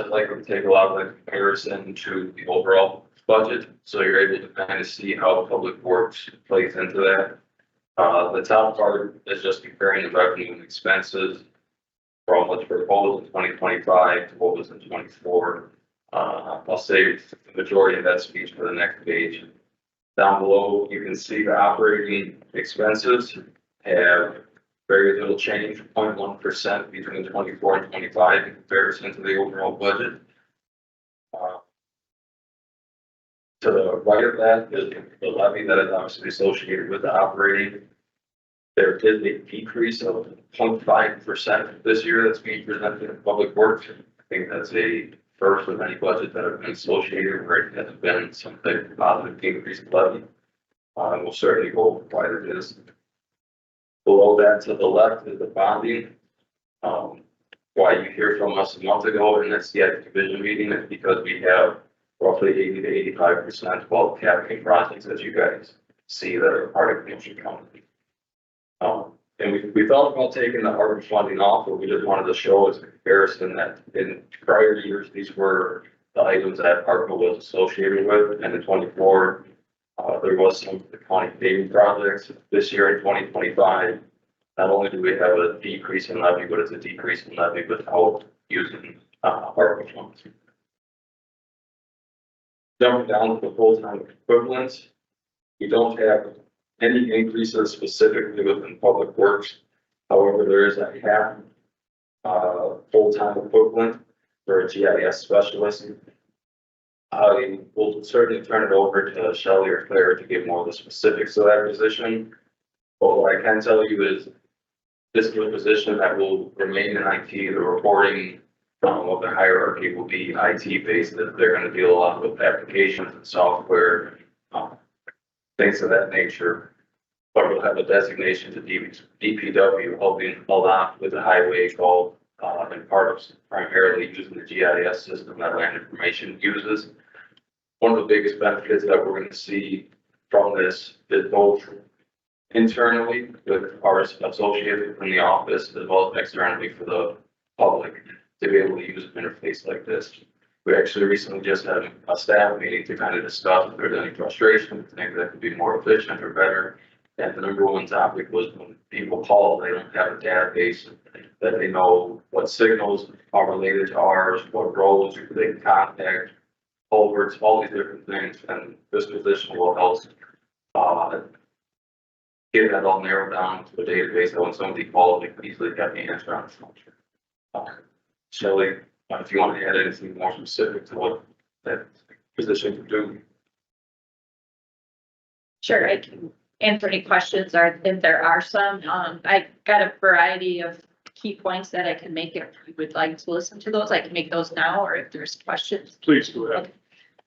I'd like to take a lot of the comparison to the overall budget, so you're able to kind of see how public works plays into that. The top part is just comparing the revenue and expenses from what's proposed in 2025 to what was in 24. I'll save the majority of that speech for the next page. Down below, you can see the operating expenses have very little change, 0.1% between 24 and 25 in comparison to the overall budget. To the right of that is the levy that is obviously associated with the operating. There is a decrease of 0.5% this year that's being presented in public works. I think that's a first with any budget that have been associated where it has been some type of positive increase in levy. We'll certainly go over why it is. Below that to the left is the bonding. Why you hear from us a month ago in this division meeting is because we have roughly 80 to 85% of all the capital projects, as you guys see, that are part of the Motion County. And we thought about taking the ARPA funding off, but we just wanted to show as a comparison that in prior years, these were the items that ARPA was associated with, and in 24, there was some of the county paving projects. This year in 2025, not only do we have a decrease in levy, but it's a decrease in levy without using ARPA funds. Jumping down to the full-time equivalents, we don't have any increases specifically within public works. However, there is a half full-time equivalent for a GIS specialist. I will certainly turn it over to Shelley or Claire to give more of the specifics of that position. But what I can tell you is this is a position that will remain in IT. The reporting of the hierarchy will be IT based. That they're going to deal a lot with applications and software, things of that nature. But we'll have a designation to DPW helping a lot with the highway called and part of primarily using the GIS system that Land Information uses. One of the biggest benefits that we're going to see from this is both internally with our associates in the office as well as externally for the public to be able to use an interface like this. We actually recently just had a staff meeting to kind of discuss if there's any frustration, things that could be more efficient or better. And the number one topic was when people call, they don't have a database that they know what signals are related to ours, what roads they can contact, culverts, all these different things. And this position will help get that all narrowed down to a database that when somebody calls, they can easily get the answer on the phone. Shelley, if you want to add anything more specific to what that position can do. Sure, I can answer any questions or if there are some. I got a variety of key points that I can make if you would like to listen to those. I can make those now, or if there's questions. Please go ahead.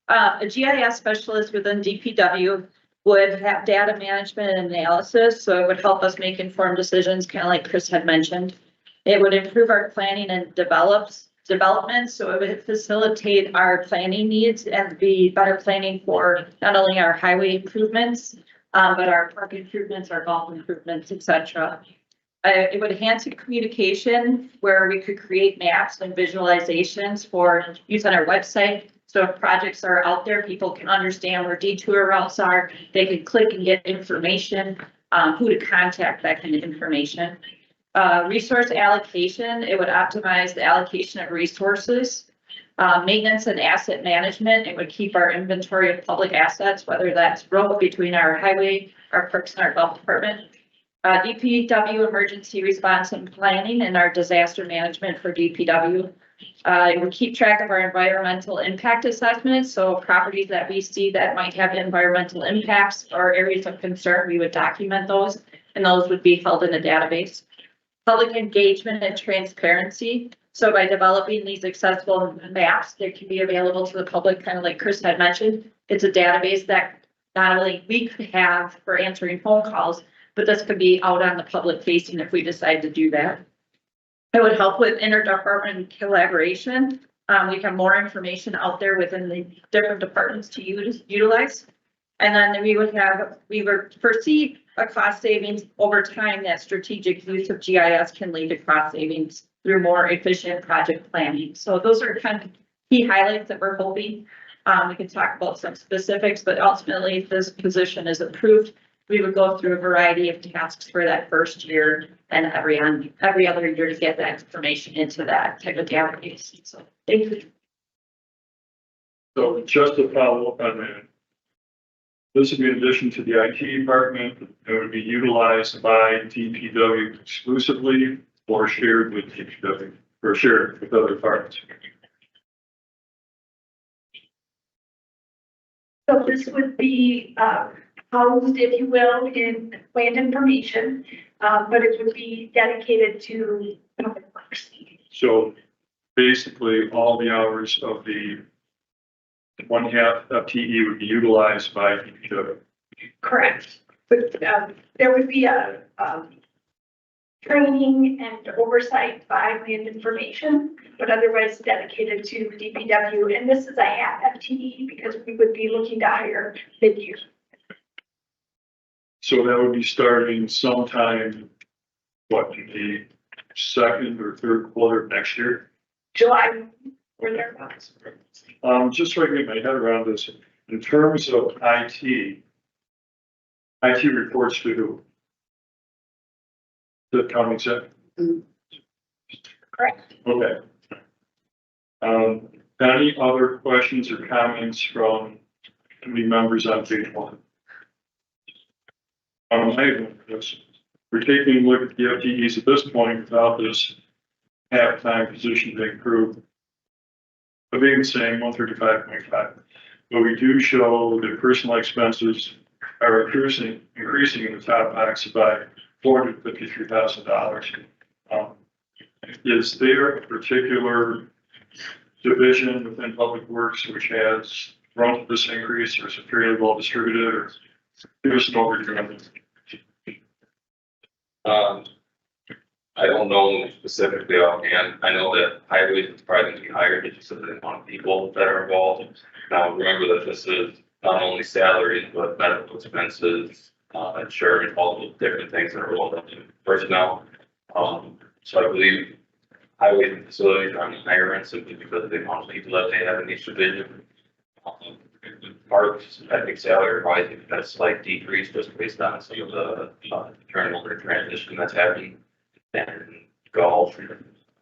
A GIS specialist within DPW would have data management and analysis, so it would help us make informed decisions, kind of like Chris had mentioned. It would improve our planning and development, so it would facilitate our planning needs and be better planning for not only our highway improvements, but our park improvements, our golf improvements, etc. It would enhance communication where we could create maps and visualizations for use on our website. So if projects are out there, people can understand where detour routes are. They can click and get information, who to contact, that kind of information. Resource allocation, it would optimize the allocation of resources. Maintenance and asset management, it would keep our inventory of public assets, whether that's road between our highway, our parks, and our golf department. DPW emergency response and planning and our disaster management for DPW. It would keep track of our environmental impact assessments. So properties that we see that might have environmental impacts or areas of concern, we would document those, and those would be held in a database. Public engagement and transparency. So by developing these accessible maps that can be available to the public, kind of like Chris had mentioned, it's a database that not only we could have for answering phone calls, but this could be out on the public facing if we decide to do that. It would help with interdepartment collaboration. We have more information out there within the different departments to utilize. And then we would foresee a cost savings over time. That strategic use of GIS can lead to cost savings through more efficient project planning. So those are kind of key highlights that we're hoping. We can talk about some specifics, but ultimately, if this position is approved, we would go through a variety of tasks for that first year and every other year to get that information into that type of database. So thank you. So just to follow up on that, this would be in addition to the IT department, it would be utilized by DPW exclusively or shared with DPW or shared with other departments. So this would be housed, if you will, in land information, but it would be dedicated to public works. So basically, all the hours of the 1/2 FTE would be utilized by DPW. Correct. But there would be a training and oversight by land information, but otherwise dedicated to DPW. And this is a half FTE because we would be looking to hire mid-year. So that would be starting sometime, what, in the second or third quarter of next year? July or thereabouts. Just so I can get my head around this, in terms of IT reports to who? The county exec? Correct. Okay. Any other questions or comments from committee members on page 1? I have one for this. We're taking a look at the FTEs at this point without this half-time position being approved. But being the same, 135.5. But we do show that personal expenses are increasing in the top box by $453,000. Is there a particular division within Public Works which has run to this increase, or is it fairly well distributed, or give us an overview? I don't know specifically offhand. I know that highways is probably going to be higher just because of the amount of people that are involved. Now, remember that this is not only salaries, but medical expenses, insurance, all the different things that are rolled up in personnel. So I believe highways and facilities are on the higher end simply because of the amount of people that they have in each division. Parks, I think salary probably had a slight decrease just based on some of the turnover transition that's happening. And golf,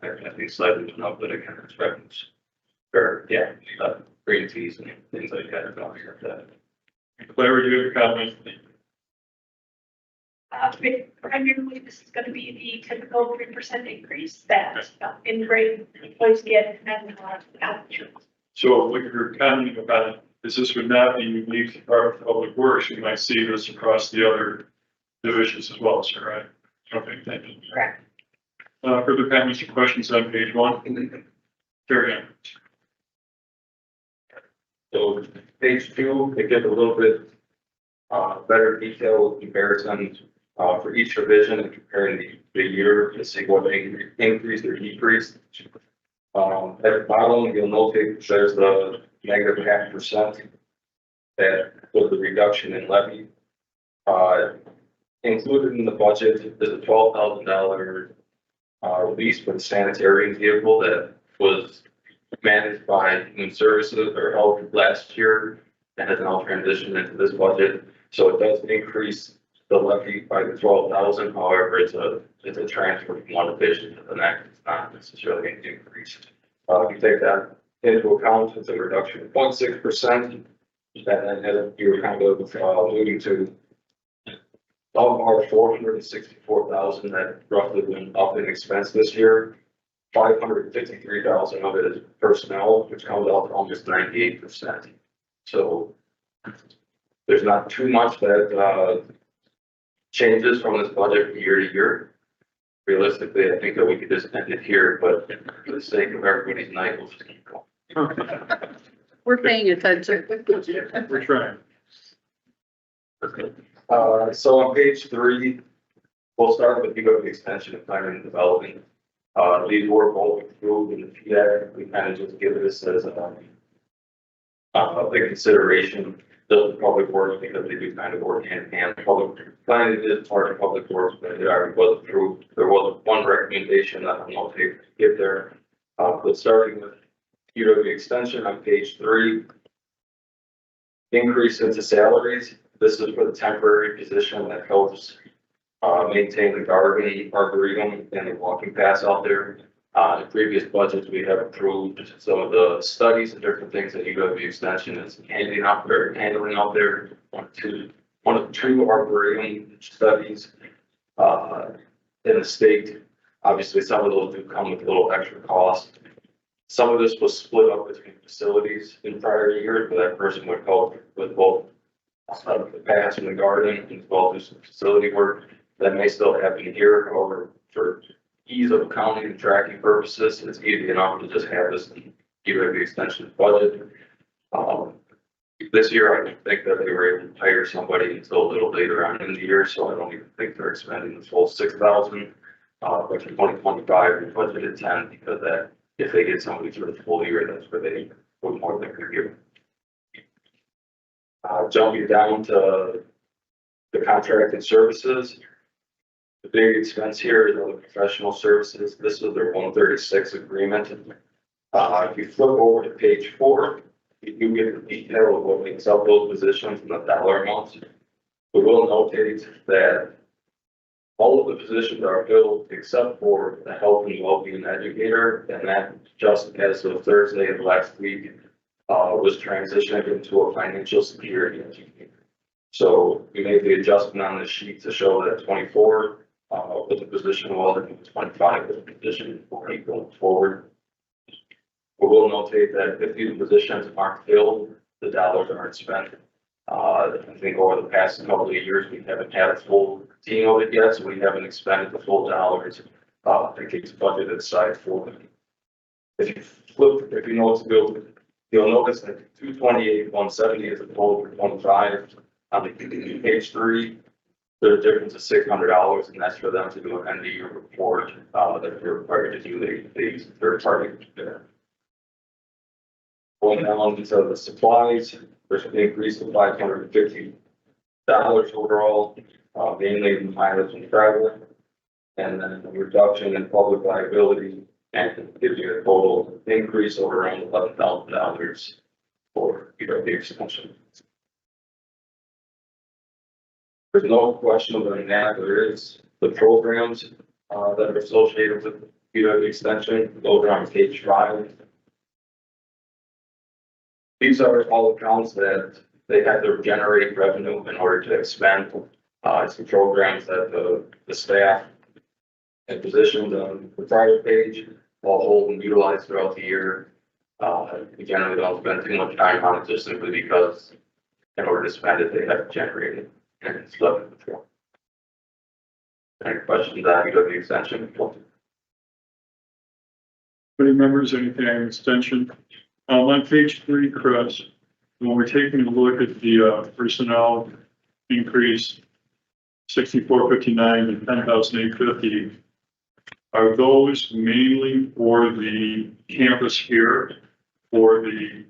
I think slightly went up, but again, it's revenues. Or, yeah, green fees and things like that are going here for that. Claire, do you have a comment? Primarily, this is going to be the typical 3% increase that in-grade employees get and health insurance. So what you're commenting about is this would not be unique to Department of Public Works. You might see this across the other divisions as well, sir, right? Okay, thank you. Correct. Further comments or questions on page 1? Carry on. So page 2, it gives a little bit better detail comparison for each division and comparing the year to see what they increased or decreased. At the bottom, you'll notate there's the negative 0.5% that was the reduction in levy. Included in the budget is a $12,000 lease for the sanitary vehicle that was managed by Human Services or held last year and has now transitioned into this budget. So it does increase the levy by the 12,000. However, it's a transfer from one division to the next. It's not necessarily an increase. If you take that into account, it's a reduction of 0.6%. And then as you were kind of alluding to, of our 464,000 that roughly went up in expense this year, 553,000 of it is personnel, which comes out to almost 98%. So there's not too much that changes from this budget from year to year. Realistically, I think that we could just end it here, but for the sake of everybody's night, we'll just keep going. We're paying attention. We're trying. So on page 3, we'll start with the extension of planning and development. These were both approved in the PDAC. We kind of just give this as a consideration. The public works, because they do kind of work hand in hand. Public planning is part of public works, but it already was approved. There was one recommendation that I'm not able to give there. But starting with UW extension on page 3. Increase into salaries. This is for the temporary position that helps maintain the garden, arboretum, and the walking paths out there. In previous budgets, we have approved some of the studies and different things that UW extension is handling out there. One of two arboretum studies in the state. Obviously, some of those do come with a little extra cost. Some of this was split up between facilities in prior years, but that person would help with both the paths in the garden as well as some facility work. That may still happen here, however, for ease of accounting and tracking purposes, it's easy enough to just have this UW extension budget. This year, I don't think that they were able to hire somebody until a little later on in the year, so I don't even think they're expending the full 6,000. But for 2025, we budgeted 10 because that if they get somebody for the full year, that's where they would more than give. Jumping down to the contracted services. The big expense here is other professional services. This is their 136 agreement. If you flip over to page 4, you do get the detail of what makes up those positions and the dollar amounts. We will notate that all of the positions are filled except for the health and well-being educator, and that just as of Thursday of last week was transitioned into a financial security educator. So we made the adjustment on this sheet to show that 24 what the position was, and 25 was the position going forward. We will notate that if these positions aren't filled, the dollars aren't spent. I think over the past couple of years, we haven't had a full team of it yet, so we haven't expended the full dollars. I think it's budgeted aside for them. If you know what's built, you'll notice that 228, 170 is a total for 25. On the page 3, there's a difference of $600, and that's for them to do an end of year report that they're required to do. They use a third party. Going down into the supplies, there's an increase of $550 overall, mainly in mileage and travel, and then a reduction in public liability, and it gives you a total increase of around $11,000 for the extension. There's no question about that. There is the programs that are associated with UW extension. Those are on page 5. These are all accounts that they have to generate revenue in order to expend. Some programs that the staff and positions on the prior page all hold and utilize throughout the year. We generally don't spend too much time on it just simply because in order to spend it, they have to generate it. And it's left before. Any questions on UW extension? Any members, anything on extension? On page 3, Chris, when we're taking a look at the personnel increase, 6459 to 10,850, are those mainly for the campus here, for the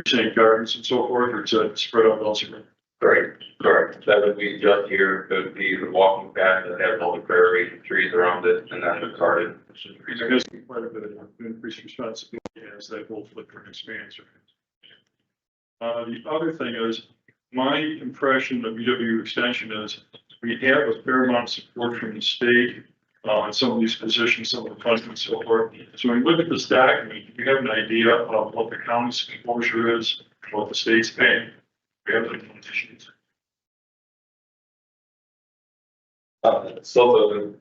St. Gardens and so forth, or is that spread out elsewhere? Correct. That would be just here. It would be the walking path that has all the prairie and trees around it, and then the garden. There has been quite a bit of increased responsibility as that whole footprint expands. The other thing is, my impression of UW extension is we have a fair amount of support from the state on some of these positions, some of the funding and so forth. So when we look at this document, we have an idea of what the county's exposure is, what the state's paying. We have the conditions. So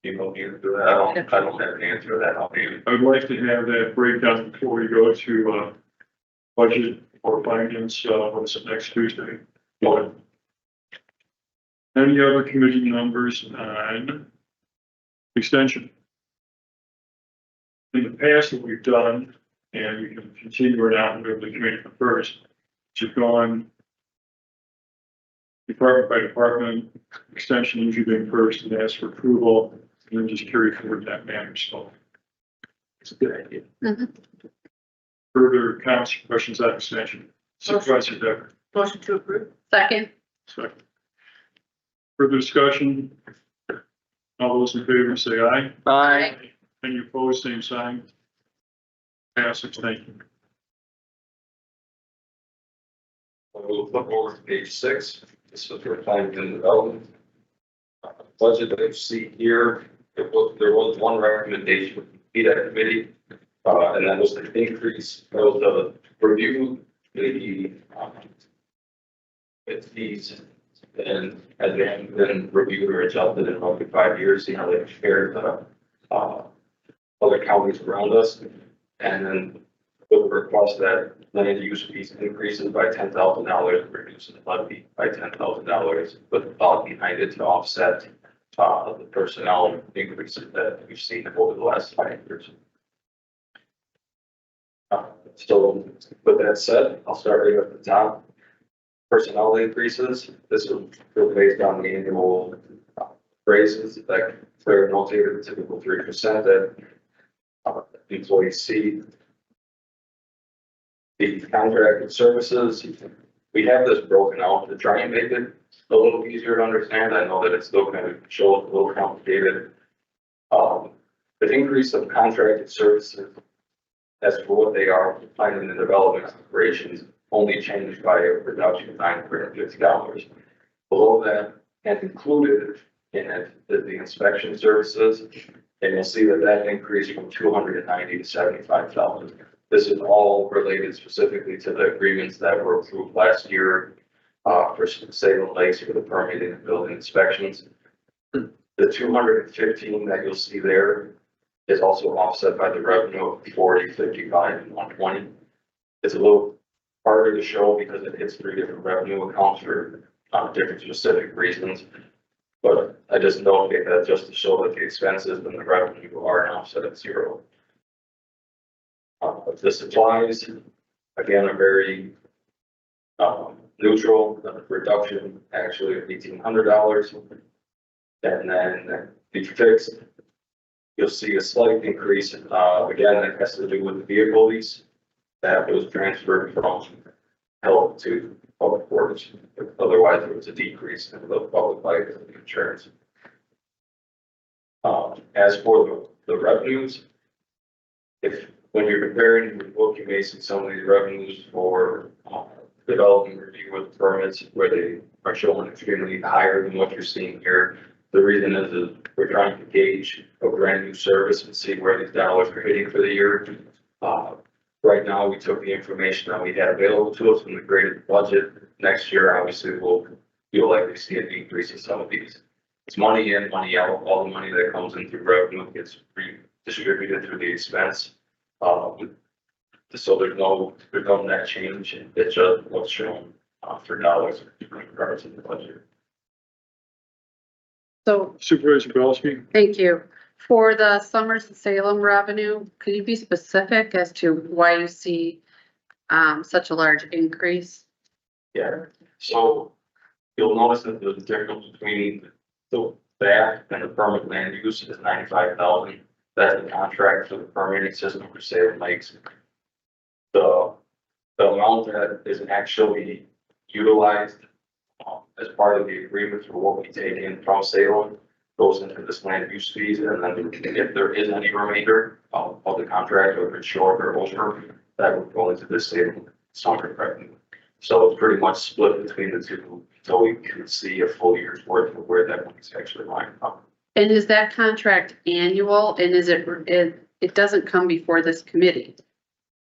you don't need to do that. I don't have an answer to that. I'll be. I would like to have that breakdown before we go to budget or finance, what's it, next Tuesday? But any other committee members on extension? In the past, what we've done, and we can continue it out with the committee first, to go on department by department, extension usually being first, and ask for approval, and then just carry forward in that manner. So it's a good idea. Further comments, questions on extension? Supervisor Decker. Motion to approve. Second. Second. Further discussion? All those in favor say aye. Aye. Any opposed, same sign. Passes, thank you. We'll flip over to page 6. This is for planning and development. Budget that you see here, there was one recommendation from the PDAC committee, and that was the increase, that was the review, the its fees, and as they haven't been reviewed or adjusted in roughly 5 years, see how they compare to other counties around us, and then with the request that land use fees increases by $10,000, reduces the levy by $10,000, with the thought behind it to offset the personnel increases that we've seen over the last 5 years. So with that said, I'll start right at the top. Personnel increases, this is based on the annual raises that Claire notated, the typical 3% that employees see. The contracted services, we have this broken out to try and make it a little easier to understand. I know that it's still kind of shows a little complicated. The increase of contracted services as for what they are, planning and development operations, only changed by a reduction of $950. Below that, and included in it is the inspection services, and you'll see that that increased from 290 to 75,000. This is all related specifically to the agreements that were approved last year for Salem Lakes for the permitting and building inspections. The 215 that you'll see there is also offset by the revenue of 40, 55, and 120. It's a little harder to show because it hits 3 different revenue accounts for different specific reasons. But I just notate that just to show that the expenses and the revenue are offset at 0. The supplies, again, are very neutral. The reduction actually of $1,800. And then the fixed, you'll see a slight increase. Again, that has to do with the vehicle lease that was transferred from health to public works. Otherwise, there was a decrease in the public liability insurance. As for the revenues, when you're comparing the book, you may see some of these revenues for development review with permits where they are showing extremely higher than what you're seeing here. The reason is we're trying to gauge a brand new service and see where these dollars are hitting for the year. Right now, we took the information that we had available to us from the graded budget. Next year, obviously, you'll likely see a decrease in some of these. It's money in, money out. All the money that comes in through revenue gets redistributed through the expense. So there's no net change. It's just what's shown for dollars in regards to the budget. So, Supervisor Belsky. thank you. For the Summers and Salem revenue, could you be specific as to why you see such a large increase? Yeah, so you'll notice that the difference between that and the permit land use is 95,000. That's the contract for the permitting system for Salem Lakes. The amount that is actually utilized as part of the agreement for what we take in from Salem goes into this land use fees, and then if there is any remainder of the contract, whether it's short or over, that would go into the Salem summer revenue. So it's pretty much split between the two, so we can see a full year's worth of where that money's actually lined up. And is that contract annual, and is it doesn't come before this committee?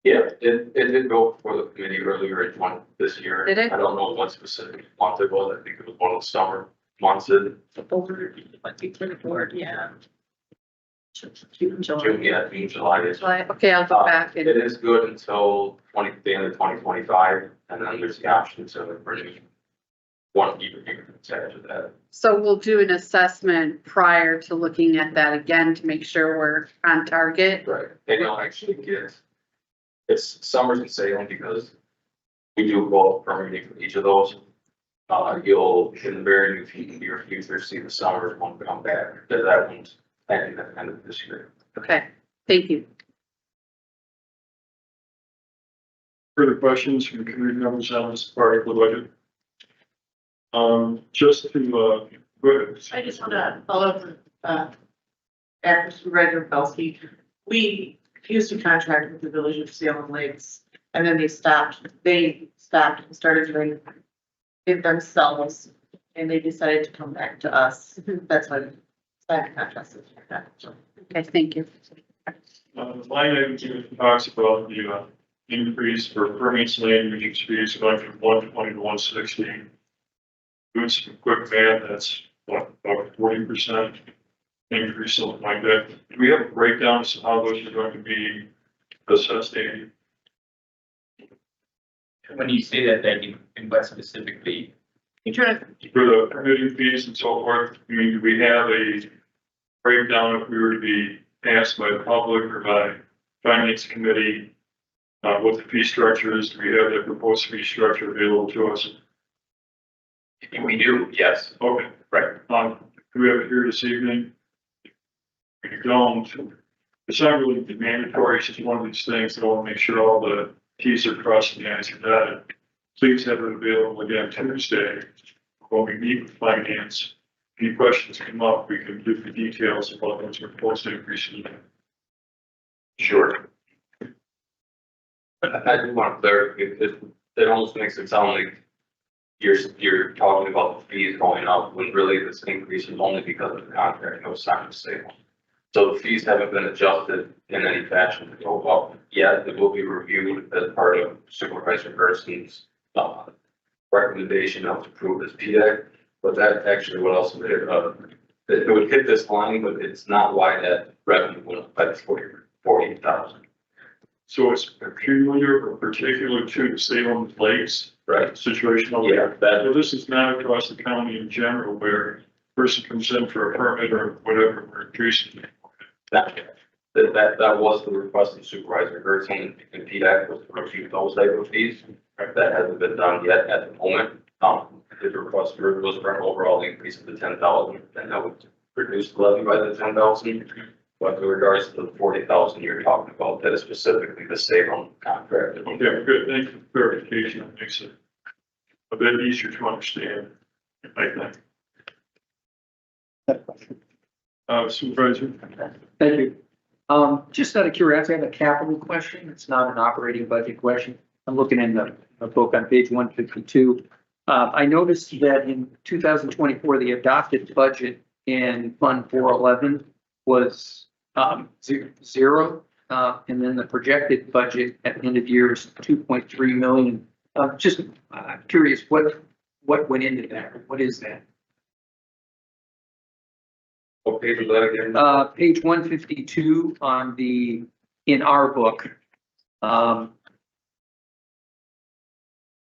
Yeah, it did go before the committee earlier in this year. Did it? I don't know what specific month it was. I think it was one of the summer months in Over, like, before the board, yeah. June, July. June, yeah, June, July is. July? Okay, I'll go back It and, is good until the end of 2025, and then there's the option to renew one year after that. so we'll do an assessment prior to looking at that again to make sure we're on target. Right. And you'll actually get, it's Summers and Salem because we do both permitting for each of those. You'll, in the very near future, see the Summers one come back, that one's ending at the end of this year. Okay, thank you. Further questions from committee members on this part of the budget? Just to, go ahead. I just want to follow up, After Supervisor Belsky, we used to contract with the Village of Salem Lakes, and then they stopped and started doing it themselves, and they decided to come back to us. That's why signed contracts with that. So, Okay, thank you. Line item two talks about the, increase for permits, land use fees going from 120 to 160. Doing some quick math, that's what, about 40% increase, something like that. Do we have a breakdown of how those are going to be assessed, Andy? When you say that, in what specifically? you trying to, For the permitting fees and so forth, I mean, do we have a breakdown if we were to be asked by the public or by finance committee? What the fee structure is? Do we have the proposed fee structure available to us? We do, yes. Okay, Right. do we have it here this evening? If you don't, it's not really mandatory, it's just one of these things that I want to make sure all the T's are crossed and the I's are dotted. Please have it available again Tuesday when we meet with finance. Any questions come up, we can give the details about those proposed increases. Sure. I do want to clarify, it almost makes it sound like you're talking about the fees going up, when really this increase is only because of the contract that was signed with Salem. So the fees haven't been adjusted in any fashion to go up yet. It will be reviewed as part of Supervisor Gerson's recommendation of to approve this PDAC. But that actually would also hit, it would hit this line, but it's not why that revenue went up by 40,000. So it's peculiar or particular to the Salem Lakes Right. situation over Yeah, there. So this is not across the county in general where a person comes in for a permit or whatever, we're increasing. That was the request of Supervisor Gerson and PDAC was to review those type of fees. That hasn't been done yet at the moment. The request was for an overall increase of the 10,000, and that would reduce the levy by the 10,000. But in regards to the 40,000 you're talking about, that is specifically the Salem contract. Okay, good. Thank you for clarification. That makes it a bit easier to understand. I think. Supervisor? Thank you. Just out of curiosity, I have a capital question. It's not an operating budget question. I'm looking in the book on page 152. I noticed that in 2024, the adopted budget in Fund 411 was zero. And then the projected budget at the end of year is 2.3 million. Just curious, what went into that? What is that? What page was that again? Page 152 in our book.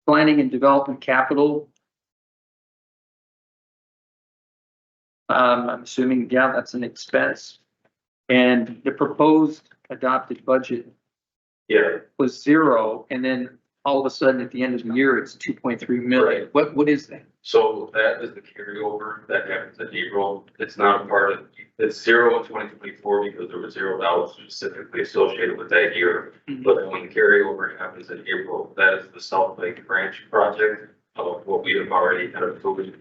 Planning and development capital. I'm assuming, yeah, that's an expense. And the proposed adopted budget Yeah, was zero, and then all of a sudden at the end of the year, it's 2.3 million. What is that? so that is the carryover that happens in April. It's not a part of, it's zero in 2024 because there was $0 specifically associated with that year. But then when the carryover happens in April, that is the South Lake Branch project of what we have already kind of approved.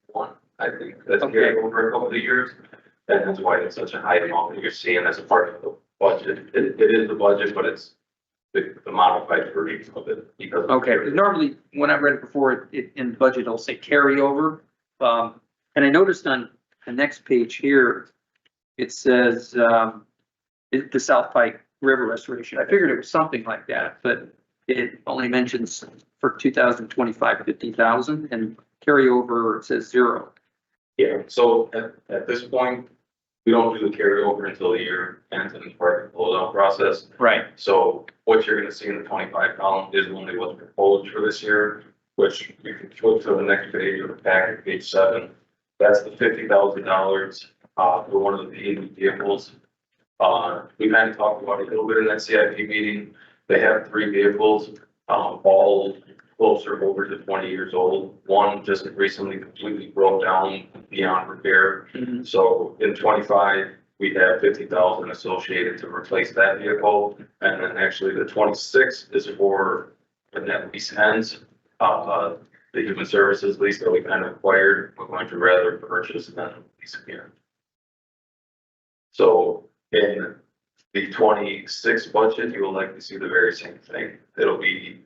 One, I think that's Okay. carried over a couple of years. And that's why it's such a high amount that you're seeing as a part of the budget. It is the budget, but it's the modified version of it because. of the Okay, carryover. normally, when I read it before, in the budget, it'll say carryover. And I noticed on the next page here, it says, the South Pike River Restoration. I figured it was something like that, but it only mentions for 2025, 50,000, and carryover, it says zero. Yeah, so at this point, we don't do the carryover until the year ends and it's part of the closeout process. Right. So what you're gonna see in the 25 column is only what's proposed for this year, which you can flip to the next page of the packet, page 7. That's the $50,000 for one of the paid vehicles. We kind of talked about it a little bit in that CIP meeting. They have 3 vehicles, all closer over to 20 years old. One just recently completely broke down beyond repair. So in 25, we have 50,000 associated to replace that vehicle. And then actually the 26 is for when that lease ends. The human services lease that we kind of acquired, we're going to rather purchase than lease again. So in the 26 budget, you will likely see the very same thing. It'll be,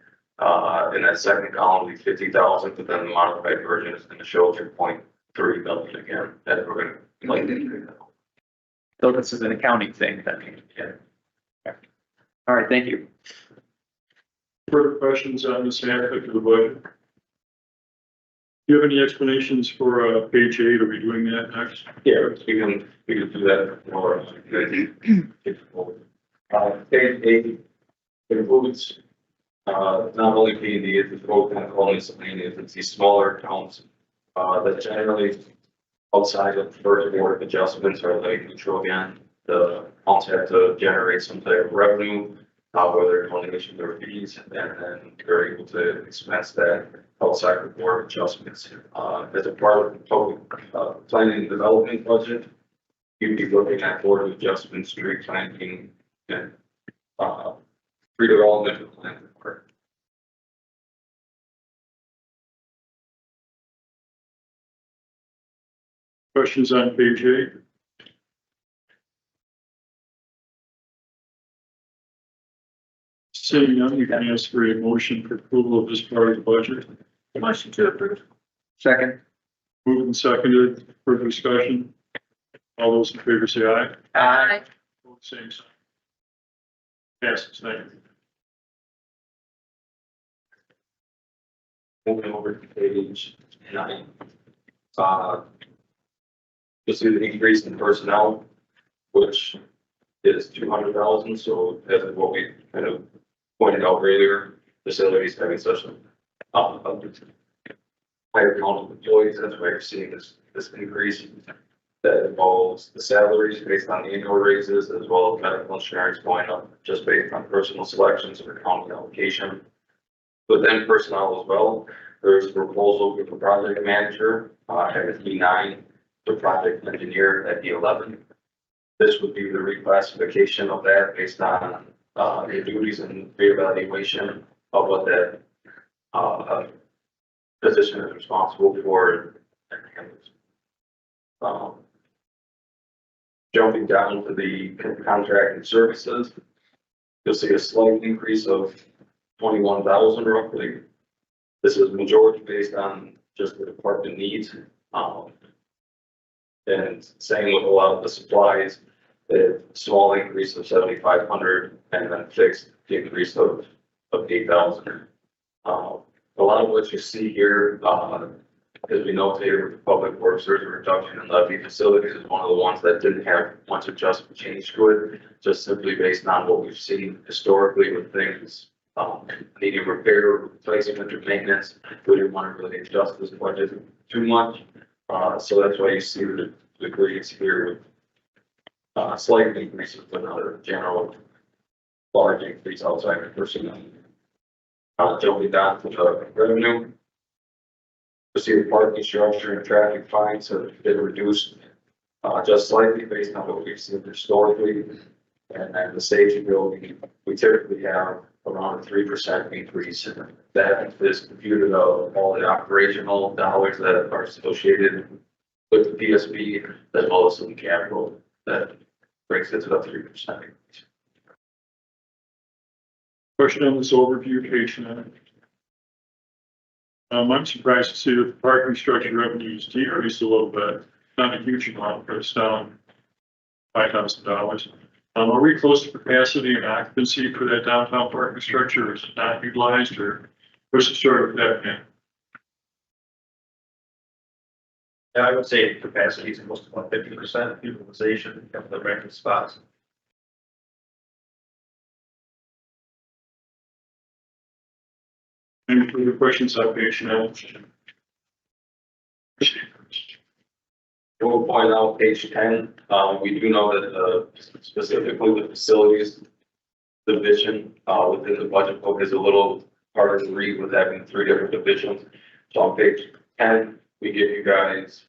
in that second column, the 50,000, but then the modified version is gonna show 2.3 million again, that we're gonna likely do that. So this is an accounting thing then. Yeah. All right, thank you. Further questions on this aspect of the budget? Do you have any explanations for, page 8? Are we doing that next? Yeah, we can do that for, page 8 includes, not only P and D, it's both kind of all miscellaneous, it's these smaller accounts, that generally outside of first board adjustments are like neutral again. The accounts have to generate some type of revenue, whether donations or fees, and then they're able to expense that outside of board adjustments. As a part of the public, planning and development budget, you'd be looking at board adjustments, street planting, and, redevelopment plan. Questions on page 8? Seeing none, you can ask for a motion for approval of this part of the budget. Motion to approve. Second. Moved and seconded, further discussion. All those in favor say aye. Aye. Opposed, same sign. Passes, thank you. Moving over to page 9. You'll see the increase in personnel, which is 200,000, so that's what we kind of pointed out earlier, facilities having such a higher count of employees, that's why you're seeing this increase. That involves the salaries based on annual raises, as well as medical insurance going up just based on personal selections or county allocation. But then personnel as well, there's a proposal for the project manager, at E9, the project engineer at E11. This would be the reclassification of that based on, your duties and reevaluation of what that, position is responsible for. Jumping down to the contracted services, you'll see a slight increase of 21,000 roughly. This is majority based on just the department needs. And same with a lot of the supplies, a small increase of 7,500 and then fixed increase of 8,000. A lot of what you see here, as we notated with the public works, there's a reduction in levy facilities is one of the ones that didn't have much adjustment change to it, just simply based on what we've seen historically with things, needing repair, replacement, or maintenance. We didn't want to really adjust this budget too much. So that's why you see the grades here with, slight increases, but not a general large increase outside of personnel. Jumping down to the revenue. You see the parking structure and traffic fines have been reduced, just slightly based on what we've seen historically. And then the safety building, we typically have around a 3% increase. That is computed of all the operational dollars that are associated with the PSB, as well as some capital that brings it to the 3% increase. Question on this overview, page 9. I'm surprised to see that the parking structure revenues decreased a little bit, not a huge amount, but it's down $5,000. Are we close to capacity and occupancy for that downtown parking structure, or is it not utilized, or what's the story with that, man? Yeah, I would say capacity is close to about 50% utilization of the rented spots. Any further questions on page 9? We'll point out page 10, we do know that, specifically the facilities division, within the budget book is a little harder to read with having 3 different divisions. So on page 10, we give you guys,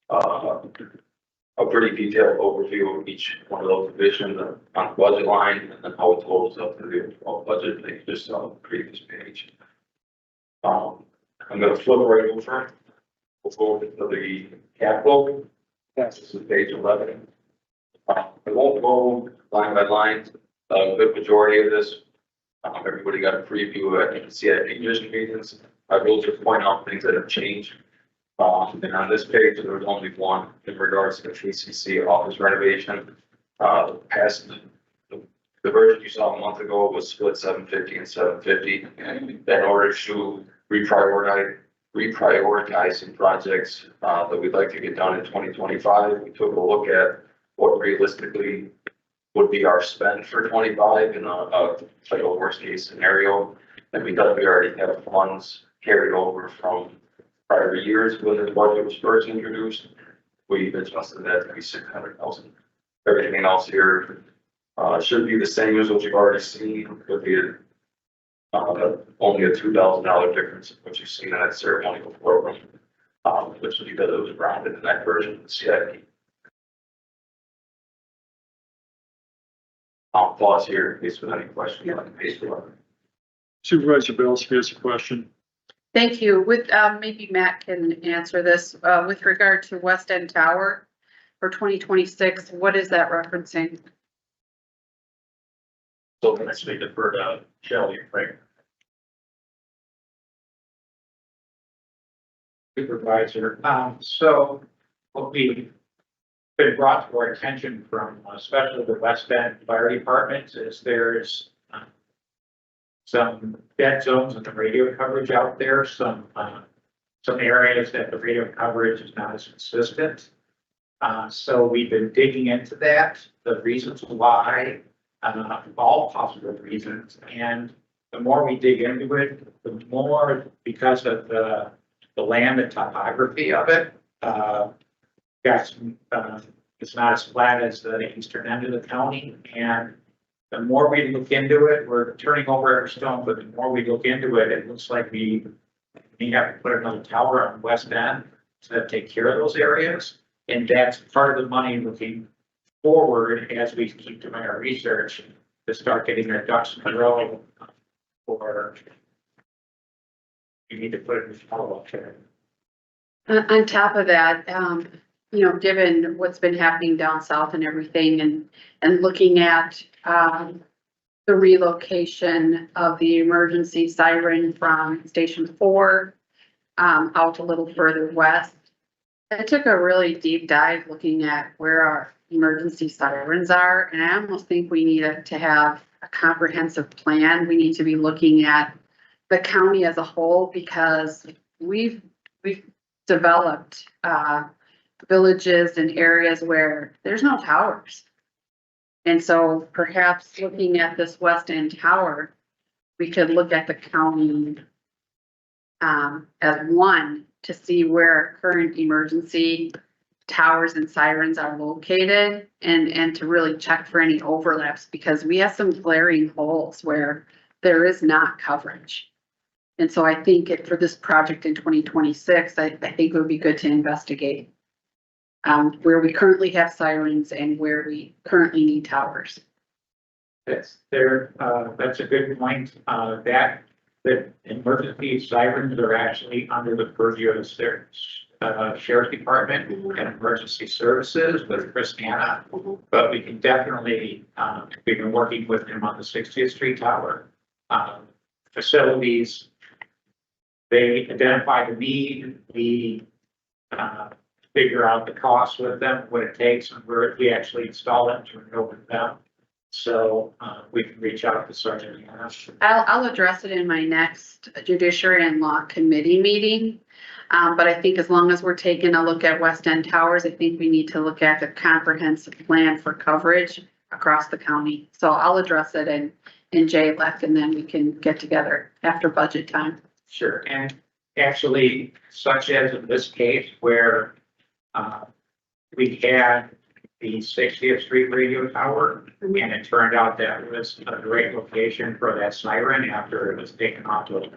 a pretty detailed overview of each one of those divisions on the budget line, and then how it totals up to the overall budget that you just saw on the previous page. I'm gonna flip right over. We'll go over to the capital. This is page 11. I won't go line by line, a good majority of this. Everybody got a preview at the CIP vision meetings. I will just point out things that have changed. And on this page, there was only one in regards to the KCC office renovation. The version you saw a month ago was split 750 and 750. And in order to reprioritize some projects, that we'd like to get done in 2025, we took a look at what realistically would be our spend for 25 in like a worst case scenario. And because we already have funds carried over from prior years when the budget was first introduced, we've adjusted that to be 600,000. Everything else here should be the same as what you've already seen, with the only a $2,000 difference in what you've seen in that ceremonial program, which is because it was rounded in that version of the CIP. I'll pause here in case there's any questions on the page. Supervisor Belsky has a question. Thank you. With, maybe Matt can answer this, with regard to West End Tower for 2026, what is that referencing? So let's make defer to Shelley and Frank. Supervisor, so what we've been brought to our attention from especially the West End Fire Department is there's some dead zones in the radio coverage out there, some areas that the radio coverage is not as consistent. So we've been digging into that, the reasons why, all possible reasons, and the more we dig into it, the more, because of the land and topography of it, it's not as flat as the eastern end of the county, and the more we look into it, we're turning over every stone, but the more we look into it, it looks like we have to put another tower on West End to take care of those areas. And that's part of the money looking forward as we keep doing our research to start getting our ducks in a row, or you need to put it in follow-up there. On top of that, you know, given what's been happening down south and everything, and looking at, the relocation of the emergency siren from Station 4, out a little further west. I took a really deep dive looking at where our emergency sirens are, and I almost think we need to have a comprehensive plan. We need to be looking at the county as a whole, because we've developed, villages and areas where there's no towers. And so perhaps looking at this West End Tower, we could look at the county as one to see where current emergency towers and sirens are located, and to really check for any overlaps, because we have some glaring holes where there is not coverage. And so I think for this project in 2026, I think it would be good to investigate where we currently have sirens and where we currently need towers. That's a good point. That emergency sirens are actually under the purview of the Sheriff's Department and Emergency Services with Chris Hanna. But we can definitely, we've been working with him on the 60th Street Tower. Facilities, they identify the need, we figure out the cost with them, what it takes, and where we actually install it and turn it over to them. So we can reach out to Sergeant Hanna. I'll address it in my next Judiciary and Law Committee meeting. But I think as long as we're taking a look at West End Towers, I think we need to look at the comprehensive plan for coverage across the county. So I'll address it in JLEC, and then we can get together after budget time. Sure, and actually, such as in this case where we had the 60th Street radio tower, and it turned out that was a great location for that siren after it was taken off to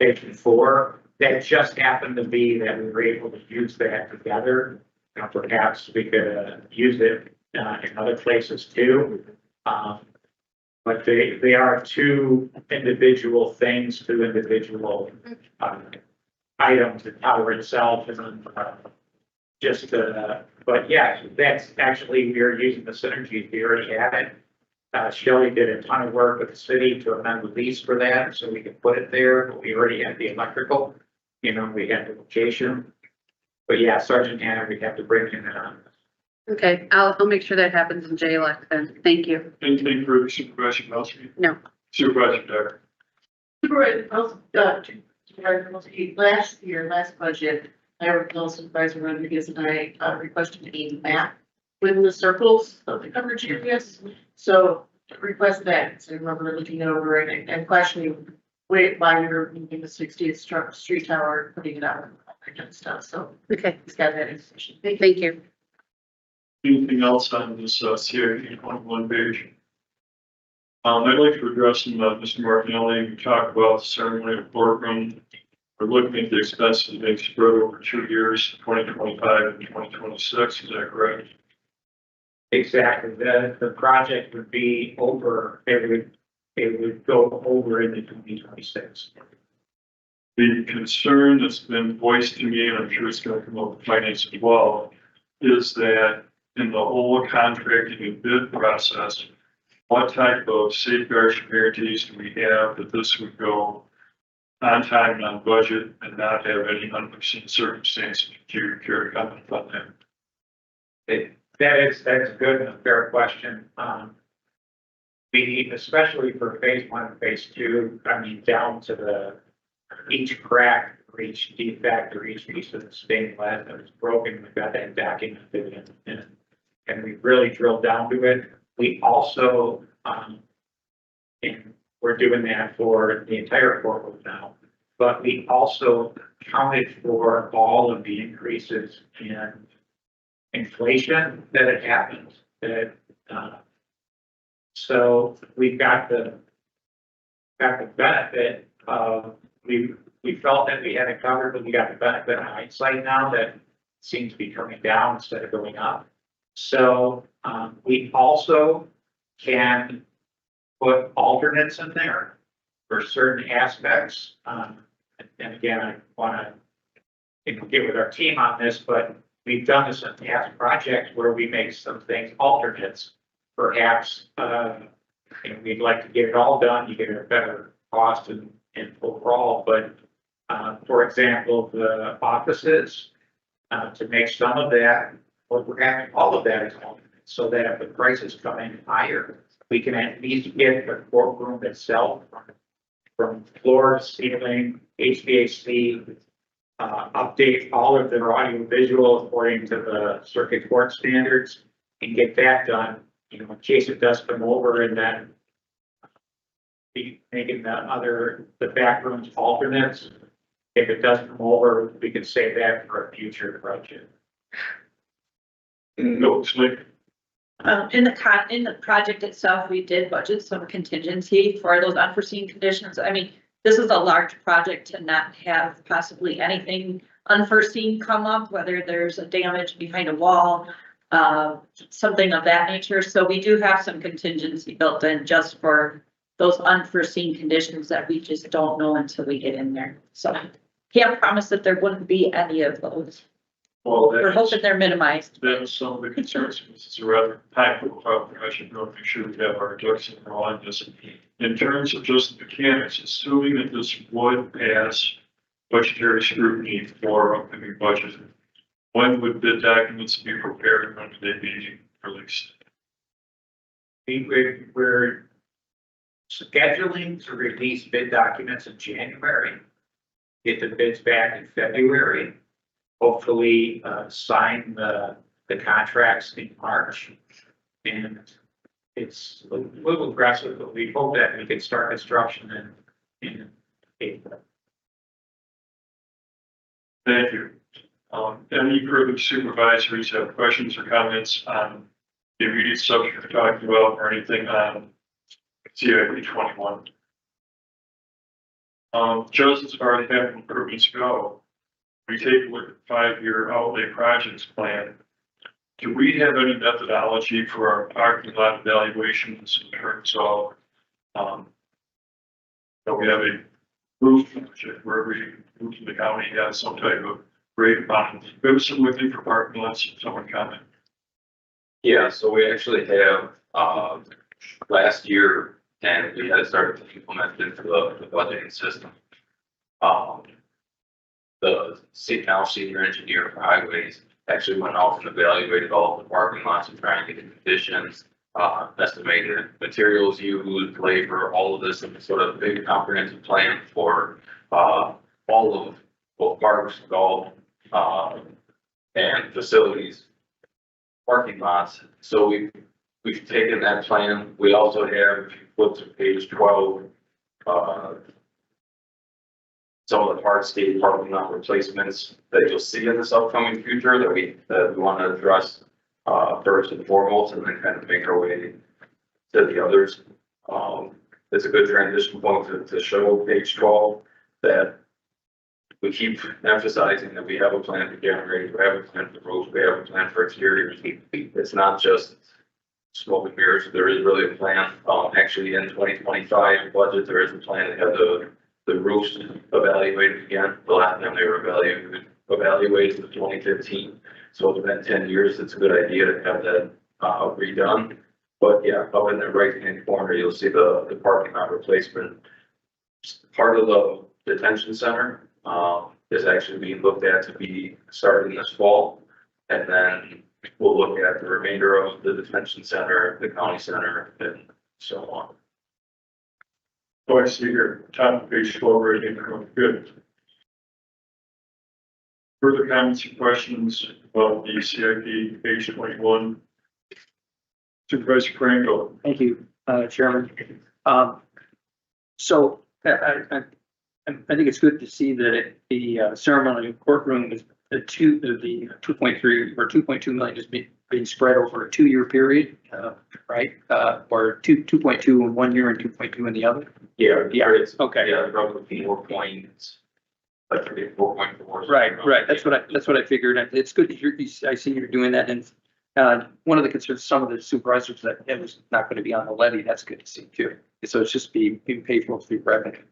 Station 4. That just happened to be that we were able to use that together. Now, perhaps we could use it in other places too. But they are two individual things, two individual items. The tower itself is just, but yeah, that's actually, we are using the synergies, we already had it. Shelley did a ton of work with the city to amend the lease for that, so we could put it there, but we already had the electrical, you know, we had the location. But yeah, Sergeant Hannah, we'd have to bring him in on. Okay, I'll make sure that happens in JLEC then. Thank you. Anything further, Supervisor Melsky? No. Supervisor Decker? Last year, last budget, I recall Supervisor Rodriguez and I requested a map with the circles of the coverage areas. So request that, so I remember looking over it and questioning why we were moving the 60th Street Tower, putting it out and all that kind of stuff. So Okay, he's got that information. thank you. Anything else on this, CIP 21 page? I'd like to address some, Mr. Martinelli, we talked about the ceremony of courtroom. We're looking at the expenses being spread over 2 years, 2025 and 2026, is that correct? Exactly, the project would be over, it would go over into 2026. The concern that's been voiced to me, and I'm sure it's gonna come up with finance as well, is that in the whole contracting and bid process, what type of safeguards and guarantees do we have that this would go on time and on budget and not have any unforeseen circumstances? Do you care to comment on that? That's a good and a fair question. We, especially for phase 1 and phase 2, I mean, down to each crack, or each defect, or each piece of the stained glass that was broken, we've got that documented and we really drilled down to it. We also, and we're doing that for the entire courtroom now, but we also counted for all of the increases in inflation that had happened. So we've got the benefit of, we felt that we had it covered, but we got the benefit of hindsight now that seems to be coming down instead of going up. So we also can put alternates in there for certain aspects. And again, I want to get with our team on this, but we've done this in past projects where we make some things alternates. Perhaps, and we'd like to get it all done, you get a better cost and overall, but for example, the offices, to make some of that, or we're having all of that as alternates, so that if the prices come in higher, we can at least get the courtroom itself from floor to ceiling, HVAC, update all of their audio visual according to the circuit court standards and get that done, you know, in case it does come over, and then be making the back rooms alternates. If it does come over, we can save that for a future budget. No, Slick. In the project itself, we did budget some contingency for those unforeseen conditions. I mean, this is a large project to not have possibly anything unforeseen come up, whether there's a damage behind a wall, something of that nature. So we do have some contingency built in just for those unforeseen conditions that we just don't know until we get in there. So can't promise that there wouldn't be any of those. Well, We're hoping they're minimized. that is some of the concerns, because it's a rather high profile profession, to make sure we have our ducks in a row on this. In terms of just the mechanics, assuming that this would pass budgetary scrutiny for upcoming budget, when would bid documents be prepared, when would they be released? We're scheduling to release bid documents in January, get the bids back in February, hopefully sign the contracts in March. And it's a little aggressive, but we hope that we can start construction in April. Thank you. Any further supervisors have questions or comments on the immediate subject we're talking about, or anything on CIP 21? Just as far as capital improvements go, we take a look at the 5-year outlay projects plan. Do we have any methodology for our parking lot evaluations in terms of, we have a roof project where every roof in the county has some type of Great, we have some with you for parking lots, someone comment. Yeah, so we actually have, last year, and we had started to implement into the budgeting system. The now senior engineer for highways actually went off and evaluated all of the parking lots and trying to get the conditions, estimated materials used, labor, all of this in sort of big comprehensive plan for, all of both parks, golf, and facilities, parking lots. So we've taken that plan. We also have, if you flip to page 12, some of the hardscape parking lot replacements that you'll see in this upcoming future that we want to address, first and foremost, and then kind of make our way to the others. It's a good transition point to show page 12 that we keep emphasizing that we have a plan for generators, we have a plan for roads, we have a plan for exteriors. It's not just smoke and mirrors. There is really a plan. Actually in 2025 budget, there is a plan to have the roofs evaluated again. The last time they were evaluated was 2015. So it's been 10 years. It's a good idea to have that redone. But yeah, up in the right-hand corner, you'll see the parking lot replacement. Part of the detention center is actually being looked at to be starting this fall. And then we'll look at the remainder of the detention center, the county center, and so on. Oh, I see here, top of page 12, right in, good. Further comments and questions about the CIP, page 21? Supervisor Franco. Thank you, Chairman. So I think it's good to see that the ceremony courtroom is the 2.3 or 2.2 million is being spread over a 2-year period, right? Or 2.2 in 1 year and 2.2 in the other. Yeah. It's, Okay. yeah, roughly 4 points. I forget 4.4. Right. That's what I figured. And it's good to hear. I see you're doing that. And one of the concerns, some of the supervisors that it was not going to be on the levy. That's good to see too. So it's just being paid for through revenue.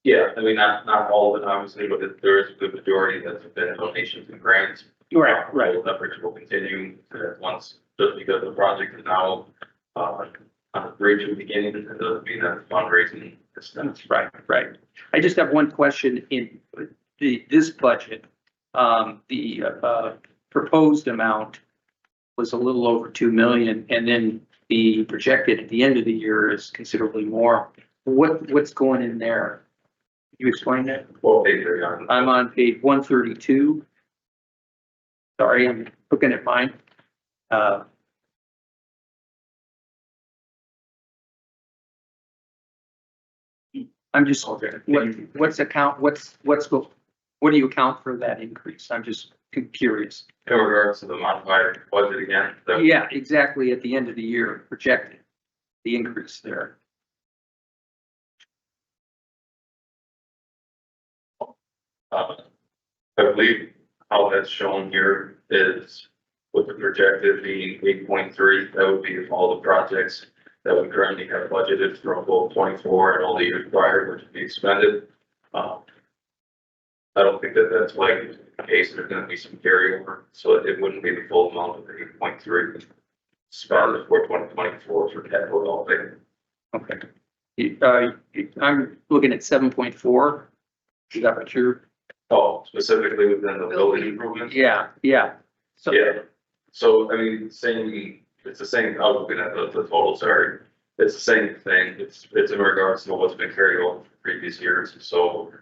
Yeah, I mean, not all of it, obviously, but there is a good majority that's been donations and grants. Right. Those efforts will continue once, just because the project is now, on the bridge of beginning, it doesn't mean that fundraising is done. Right. I just have one question in this budget. The proposed amount was a little over 2 million, and then the projected at the end of the year is considerably more. What's going in there? Can you explain that? Well, page are on. I'm on page 132. Sorry, I'm looking at mine. I'm just, what do you account for that increase? I'm just curious. In regards to the modified budget again. Yeah, exactly. At the end of the year, projected the increase there. I believe how that's shown here is with the projected being 8.3, that would be if all the projects that we currently have budgeted from both 24 and all the years prior were to be expended. I don't think that that's likely to be the case. There's going to be some carryover, so it wouldn't be the full amount of the 8.3 spent for 2024 for capital development. Okay. I'm looking at 7.4. Is that what you're? Oh, specifically within the building improvements? Yeah. So, Yeah, so I mean, it's the same, I was looking at the total, sorry. It's the same thing. It's in regards to what's been carried over from previous years. So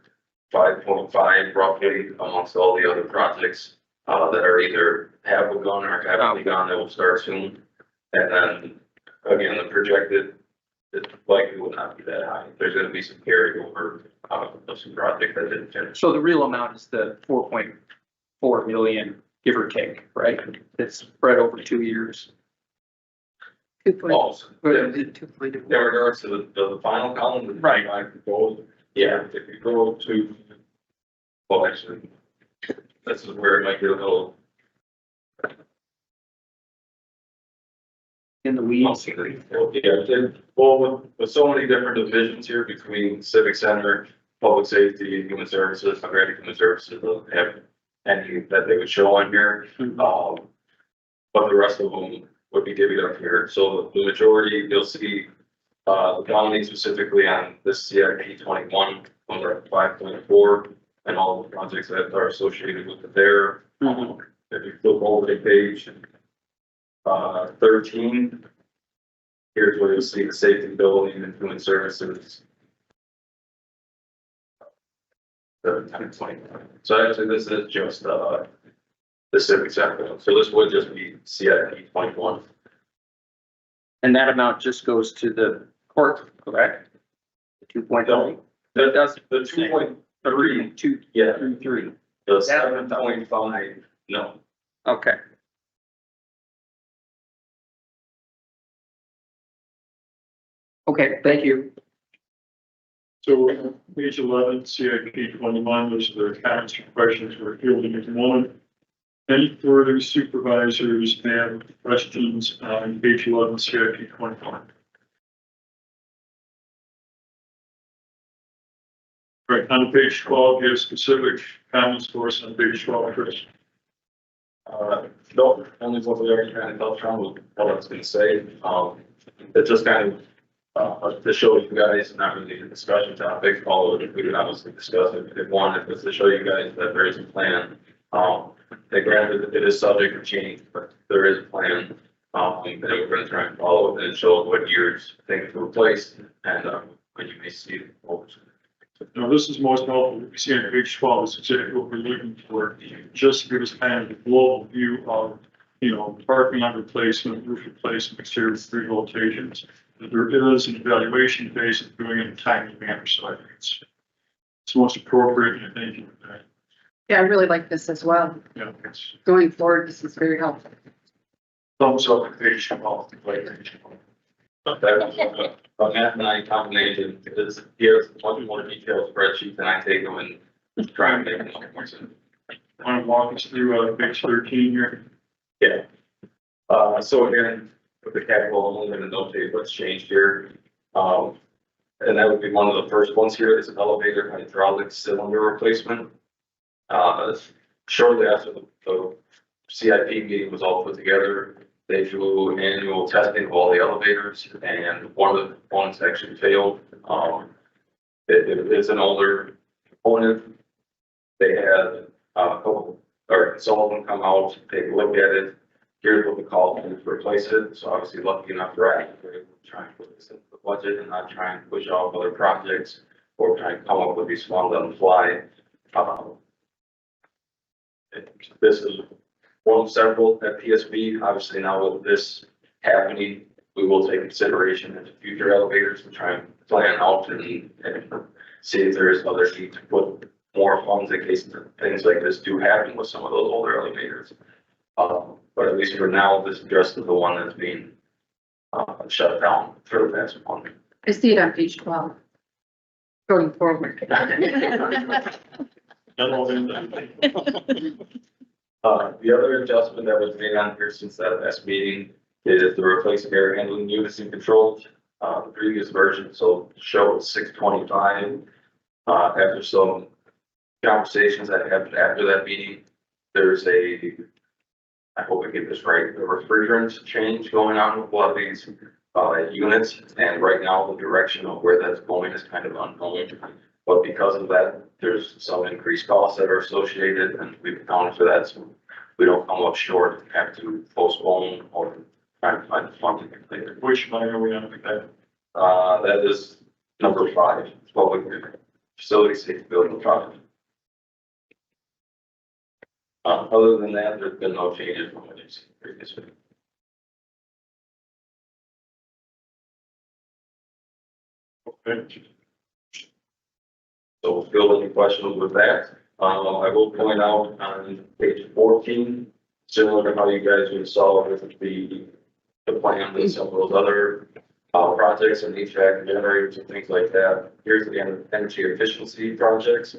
5.5 roughly amongst all the other projects that are either have begun or haven't begun that will start soon. And then again, the projected, it likely will not be that high. There's going to be some carryover of some projects that didn't finish. so the real amount is the 4.4 million, give or take, right? It's spread over 2 years. Also, in 2.2. regards to the final column, Right. I proposed, yeah, if you go to, well, actually, this is where it might get a little. In the weeds. Yeah, well, with so many different divisions here between Civic Center, public safety, human services, Granite Human Services, doesn't have any that they would show on here. But the rest of them would be divvied up here. So the majority, you'll see, the county specifically on this CIP 21, under 5.4, and all the projects that are associated with it there. If you flip over to page 13, here's where you'll see the safety building and human services. 20. So actually, this is just the civic center. So this would just be CIP 21. And that amount just goes to the court, correct? 2.0. No, that's the 2.3. 2, Yeah, 3. the 7.5. No. Okay. Okay, thank you. So page 11, CIP 21, those are the comments or questions we're fielding at the moment. Any further supervisors have questions on page 11, CIP 21? Right, on page 12, you have specific comments for us on page 12, Chris. No, only what we already kind of touched on with what I was gonna say. It's just kind of, to show you guys, not really a discussion topic, although we could obviously discuss it if wanted, but to show you guys that there is a plan. That granted, it is subject to change, but there is a plan. That we're gonna try and follow it and show what years things were replaced and, when you may see it. Now, this is most helpful. We see on page 12 is exactly what we're looking for. Just to give us kind of a global view of, parking lot replacement, roof replacement, exterior rehabilitations. There is an evaluation phase of doing it in a timely manner, so I think it's most appropriate, and thank you for that. Yeah, I really like this as well. Yeah, it's Going forward, this is very helpful. thumbs up at page 12. Matt and I combination, because here's much more detailed spreadsheet than I take them and try and make them more simple. Want to walk us through page 13 here? Yeah. So again, with the capital, I'm only gonna notate what's changed here. And that would be one of the first ones here is an elevator hydraulic cylinder replacement. Shortly after the CIP meeting was all put together, they do annual testing of all the elevators, and one of the ones actually failed. It is an older component. They had a couple, or consultant come out, take a look at it. Here's what we call to replace it. So obviously lucky enough for us, we're able to try and put this into the budget and not try and push off other projects or try and come up with these funds on the fly. This is one of several at PSB. Obviously now with this happening, we will take consideration into future elevators and try and plan out and see if there is other need to put more funds in case things like this do happen with some of those older elevators. But at least for now, this is just the one that's being shut down for the past month. I see it on page 12. Going forward. The other adjustment that was made on here since that last meeting is the replacing air handling units and controls. The previous version, so show 625. After some conversations that happened after that meeting, there's I hope I get this right, the refrigerant change going on with a lot of these units. And right now, the direction of where that's going is kind of unknown. But because of that, there's some increased costs that are associated, and we've accounted for that, so we don't come up short and have to postpone or try to find the funding later. Which line are we on with that? That is number 5, public facility safety building project. Other than that, there's been no changes from what you've seen previously. Okay. So field any questions with that. I will point out on page 14, similar to how you guys would solve with the plan with some of those other projects and HVAC generators and things like that. Here's the energy efficiency projects.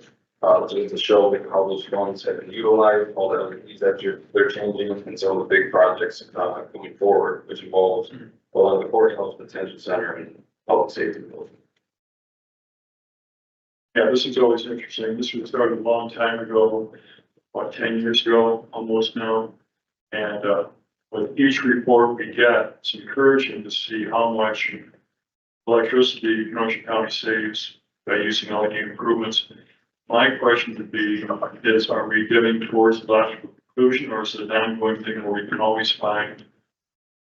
Just to show how those funds have been utilized, all the other needs that they're changing, and some of the big projects going forward, which involves a lot of the courthouse, detention center, and public safety building. Yeah, this is always interesting. This was started a long time ago, what, 10 years ago, almost now. And, with each report we get, it's encouraging to see how much electricity Kenosha County saves by using LED improvements. My question would be, is, are we getting towards the logical conclusion, or is it an ongoing thing where we can always find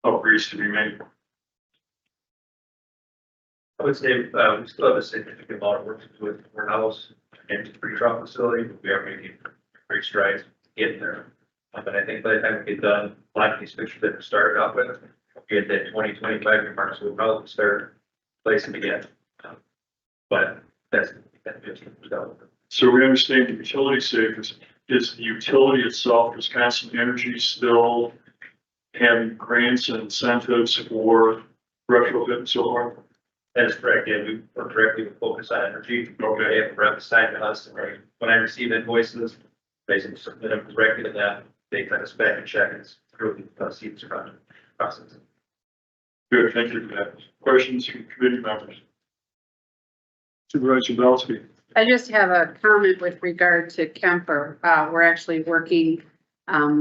upgrades to be made? I would say, we still have a significant amount of work to do with the warehouse and the pre-trial facility, but we are making great strides getting there. But I think by the time we get done, a lot of these fixtures that we started off with, we get that 2025 remarks, we'll probably start placing again. But that's 50%. So we understand the utility savings. Is the utility itself, Wisconsin Energy, still having grants and incentives for retrofit and so forth? That is correct, yeah, we work directly with Focus on Energy. Okay. They have a rep assigned to us, and when I receive invoices, basically submit them directly to them, they kind of spec and check and through the seats around the process. Good, thank you for that. Questions from committee members? Supervisor Belsky. I just have a comment with regard to Kemper. We're actually working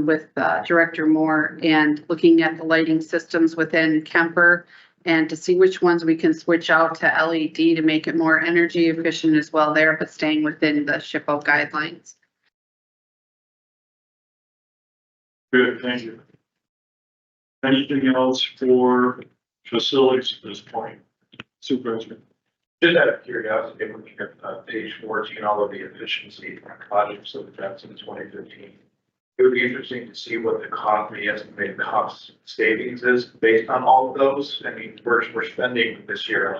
with Director Moore and looking at the lighting systems within Kemper and to see which ones we can switch out to LED to make it more energy efficient as well there, but staying within the SHPO guidelines. Good, thank you. Anything else for facilities at this point? Supervisor. Just out of curiosity, looking at page 14, all of the efficiency projects that we've done since 2015. It would be interesting to see what the estimated cost savings is based on all of those. I mean, we're spending this year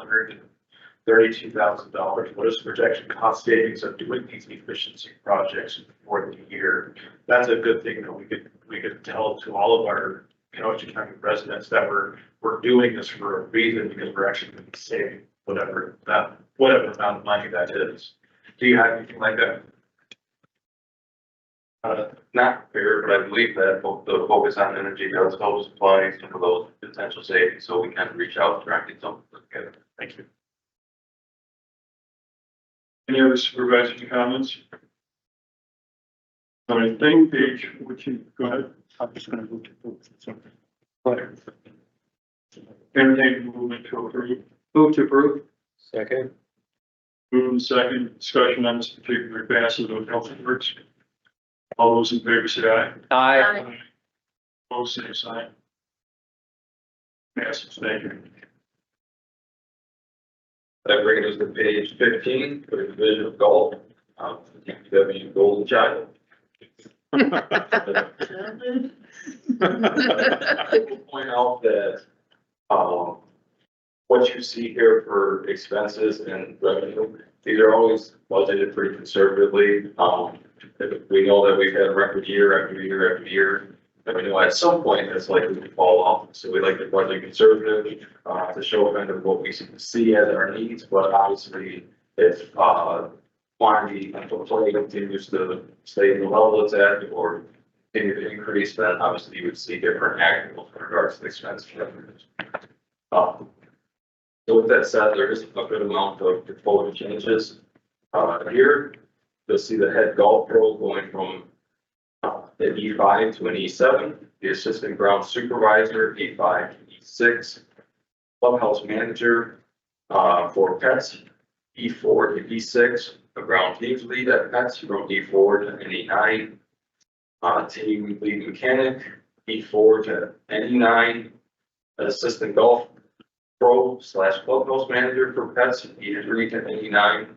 $132,000. What is the projection cost savings of doing these efficiency projects for the year? That's a good thing that we could tell to all of our Kenosha County residents that we're doing this for a reason, because we're actually going to be saving whatever amount of money that is. Do you have anything like that? Not prepared, but I believe that the Focus on Energy does help supply some of those potential savings, so we can reach out directly to them together. Thank you. Any other supervisory comments? All right, thank page, would you go ahead? I'm just gonna move to something. Go ahead. Entertain movement to approve. Move to approve. Second. Move second, discussion on this particular facet of Health Works. All those in favor say aye. Aye. Opposed, same sign. Passes, thank you. That brings us to page 15 for the division of golf, DPW Golden Child. Point out that, what you see here for expenses and revenue, these are always budgeted pretty conservatively. We know that we've had record year after year after year, and we know at some point it's likely to fall off. So we like to budget conservative, to show kind of what we see as our needs, but obviously if, quantity and play continues to stay in the level it's at or continue to increase, then obviously you would see different actuals in regards to expense revenues. So with that said, there is a good amount of portfolio changes. Here, you'll see the head golf pro going from an E5 to an E7, the assistant ground supervisor, E5 to E6, clubhouse manager, for pets, E4 to E6, a ground teams lead at pets from E4 to an E9, team lead mechanic, E4 to an E9, assistant golf pro / clubhouse manager for pets, E3 to an E9,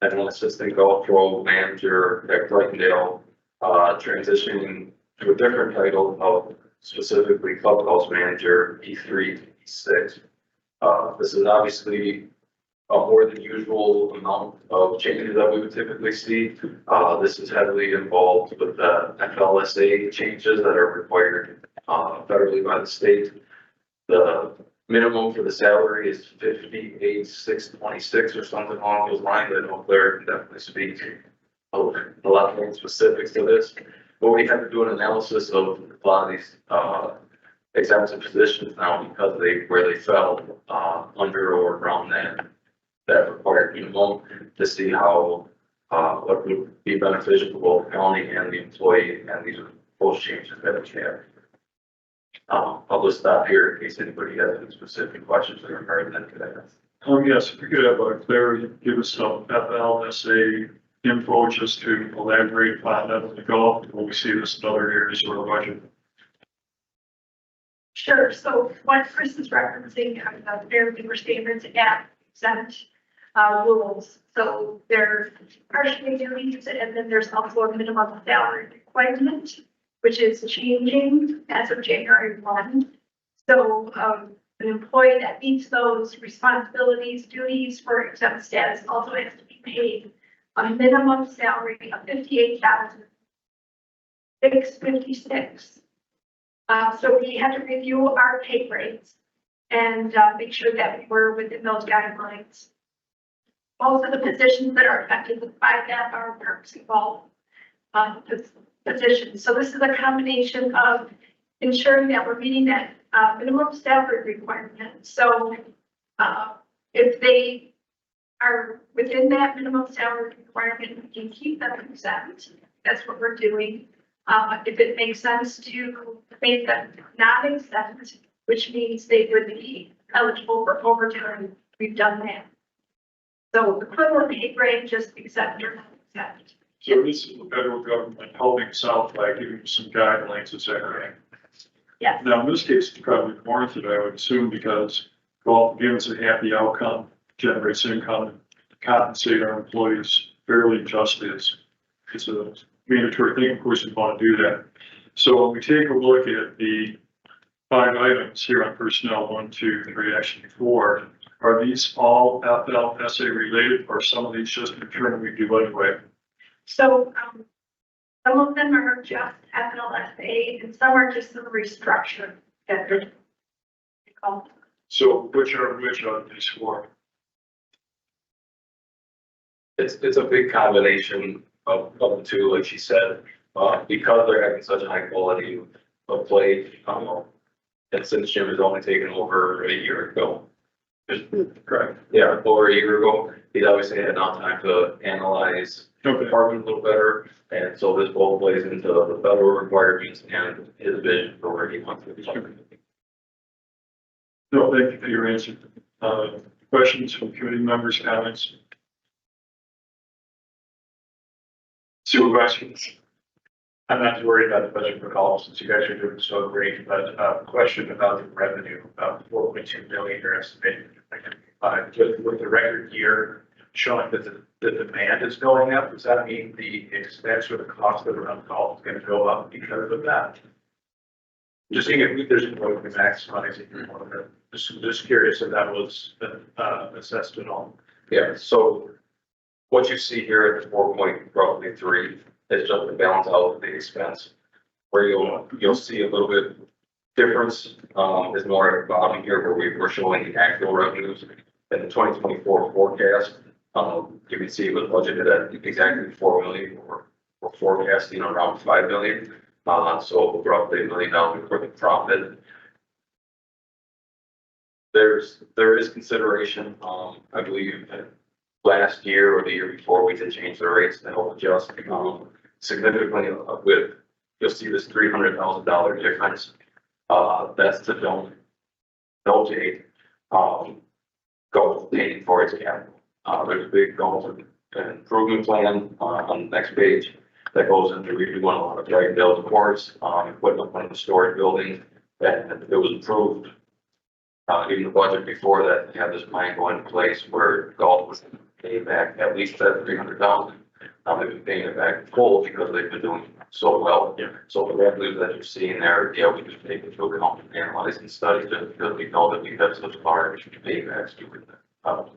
and an assistant golf pro manager at Clarkdale, transitioning to a different title of specifically clubhouse manager, E3 to E6. This is obviously a more than usual amount of changes that we would typically see. This is heavily involved with the FLSA changes that are required federally by the state. The minimum for the salary is 58,626 or something along those lines. I know Claire can definitely speak a lot more specifics to this. But we have to do an analysis of a lot of these exempted positions now because where they fell under or around that. that required minimum to see how, what would be beneficial to both the county and the employee, and these are both changes that we have. I'll just stop here in case anybody has any specific questions that are heard then today. Yes, if you could have a clarity, give us some FLSA info just to elaborate upon that as we go, when we see this in other areas of our budget. Sure, so what Chris is referencing are the Fair Labor Standards Act exempt rules. So they're partially duties, and then there's also a minimum salary requirement, which is changing as of January 1. So an employee that meets those responsibilities, duties for exempt status also has to be paid a minimum salary of $58,656. So we had to review our pay grades and make sure that we were within those guidelines. Most of the positions that are affected by that are Parks Evolved positions. So this is a combination of ensuring that we're meeting that minimum salary requirement. So if they are within that minimum salary requirement, we can keep them exempt. That's what we're doing. If it makes sense to make them not exempt, which means they would be eligible for overtime, we've done that. So equivalent pay grade, just exempt or not exempt. So this is the federal government helping South by giving you some guidelines, et cetera. Yes. Now, in this case, it's probably warranted, I would assume, because Gulf gives a happy outcome, generates income, compensate our employees fairly justly. It's a mandatory thing, of course, we want to do that. So when we take a look at the 5 items here on personnel, 1, 2, 3, actually 4, are these all FLSA related, or some of these just internal we do anyway? So some of them are just FLSA and some are just some restructure that they're called. So which are these 4? It's a big combination of the two, like she said, because they're having such a high quality of play. And since Jim has only taken over a year ago. Correct. Yeah, over a year ago, he's obviously had enough time to analyze the department a little better. And so this both plays into the federal requirements and his vision for where he wants to be. No, thank you for your answer. Questions from committee members, comments? Supervisor? I'm not too worried about the budget for calls since you guys are doing so great, but question about the revenue, about 4.2 million you're estimating. With the record year showing that the demand is going up, does that mean the expense or the cost of the run call is going to go up because of that? Just seeing if there's a way to maximize it. Just curious if that was assessed at all. Yeah, so what you see here at the 4.3 is just to balance out the expense. Where you'll see a little bit difference is more at the bottom here where we're showing the actual revenues in the 2024 forecast. You can see it was budgeted at exactly 4 million, or we're forecasting around 5 million. So roughly $1 million worth of profit. There is consideration, I believe last year or the year before, we did change the rates to help adjust significantly with, you'll see this $300,000 difference. That's to don't take Gulf paying for its capital. There's a big Gulf improvement plan on the next page that goes into redoing a lot of Dragon Dale courts, equipment in the storage building, and it was approved. Even the budget before that had this plan going in place where Gulf was paying back at least that 300,000. They've been paying it back full because they've been doing so well. Yeah. So the revenues that you're seeing there, yeah, we just take into account and analyze and study it because we know that we have such large paybacks doing that.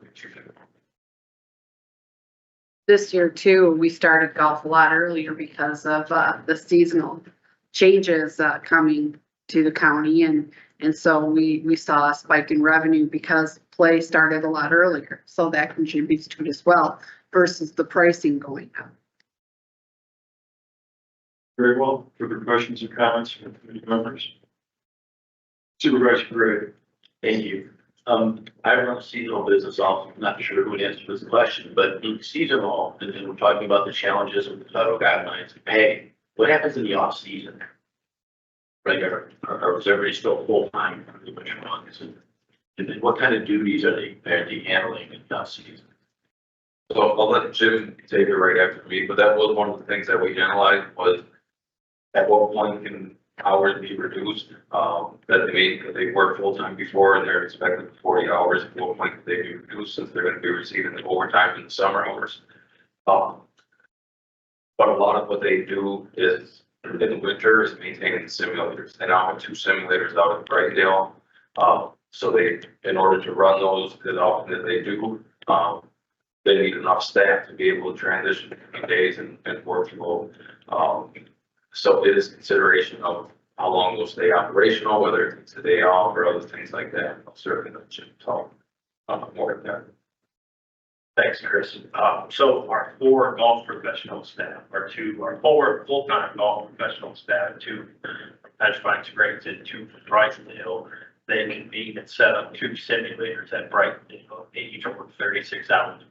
This year too, we started golf a lot earlier because of the seasonal changes coming to the county, and so we saw a spike in revenue because play started a lot earlier. So that contributes to it as well versus the pricing going up. Very well. Further questions or comments from committee members? Supervisor Gray. Thank you. I run a seasonal business also, I'm not sure who would answer this question, but in seasonal, and then we're talking about the challenges with the federal guidelines. Hey, what happens in the off season? Right, or is everybody still full-time? Pretty much wrong, isn't it? And then what kind of duties are they handling in the off season? So I'll let Jim take it right after me, but that was one of the things that we analyzed was at what point can hours be reduced? That they worked full-time before and they're expected 40 hours, at what point could they be reduced since they're gonna be receiving the overtime in the summer hours? But a lot of what they do is in the winter is maintaining the simulators. They now have 2 simulators out in Brightdale. So they, in order to run those as often as they do, they need enough staff to be able to transition between days and workflow. So it is consideration of how long they'll stay operational, whether it's a day off or other things like that. I'll certainly let Jim talk more about that. Thanks, Chris. So our 4 golf professional staff, our 4 full-time golf professional staff, 2 from Petrifying Springs and 2 from Brightonville, they convene and set up 2 simulators at Brightonville. They each work 36 hours,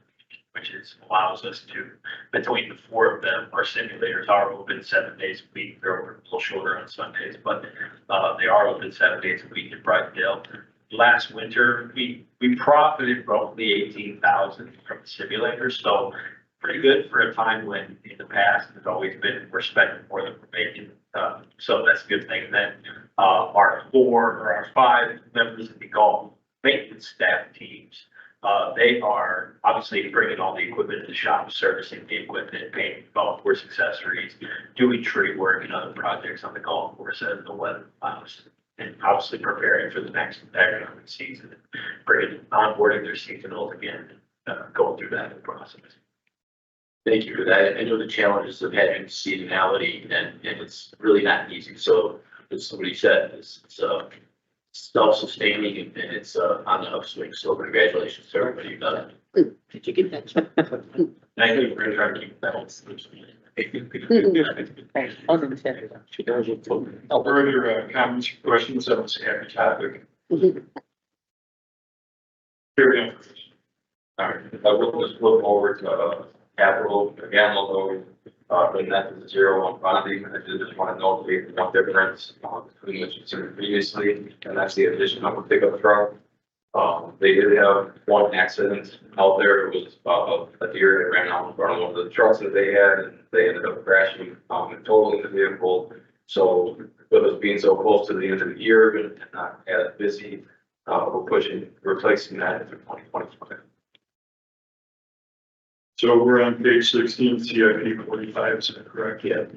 which allows us to, between the 4 of them, our simulators are open 7 days a week. They're open a little shorter on Sundays, but they are open 7 days a week in Brightonville. Last winter, we profited roughly 18,000 from the simulators, so pretty good for a time when in the past it's always been we're spending more than we're making. So that's a good thing. And then our 5 members of the golf maintenance staff teams, they are obviously bringing all the equipment to the shop, servicing the equipment, painting golf course accessories, doing tree work and other projects on the golf course as the weather allows. And obviously preparing for the next economic season, onboarding their seasonals again, going through that process. Thank you for that. I know the challenges of having seasonality and it's really not easy. So as somebody said, it's self-sustaining and it's on the upswing. So congratulations to everybody who done it. Did you get that? Thank you. We're gonna try to keep that on. Further comments, or questions on this happy topic? Mhm. Carry on. All right, I will just look over to capital, again, although bring that to the 0-1 bonding. I did just want to notate the one difference between what you said previously, and that's the addition of a pickup truck. They did have one accident out there. It was a deer that ran out in front of one of the trucks that they had, and they ended up crashing and totaling the vehicle. So with us being so close to the end of the year and not as busy, we're replacing that for 2025. So we're on page 16, CIP 45, is that correct? Yeah.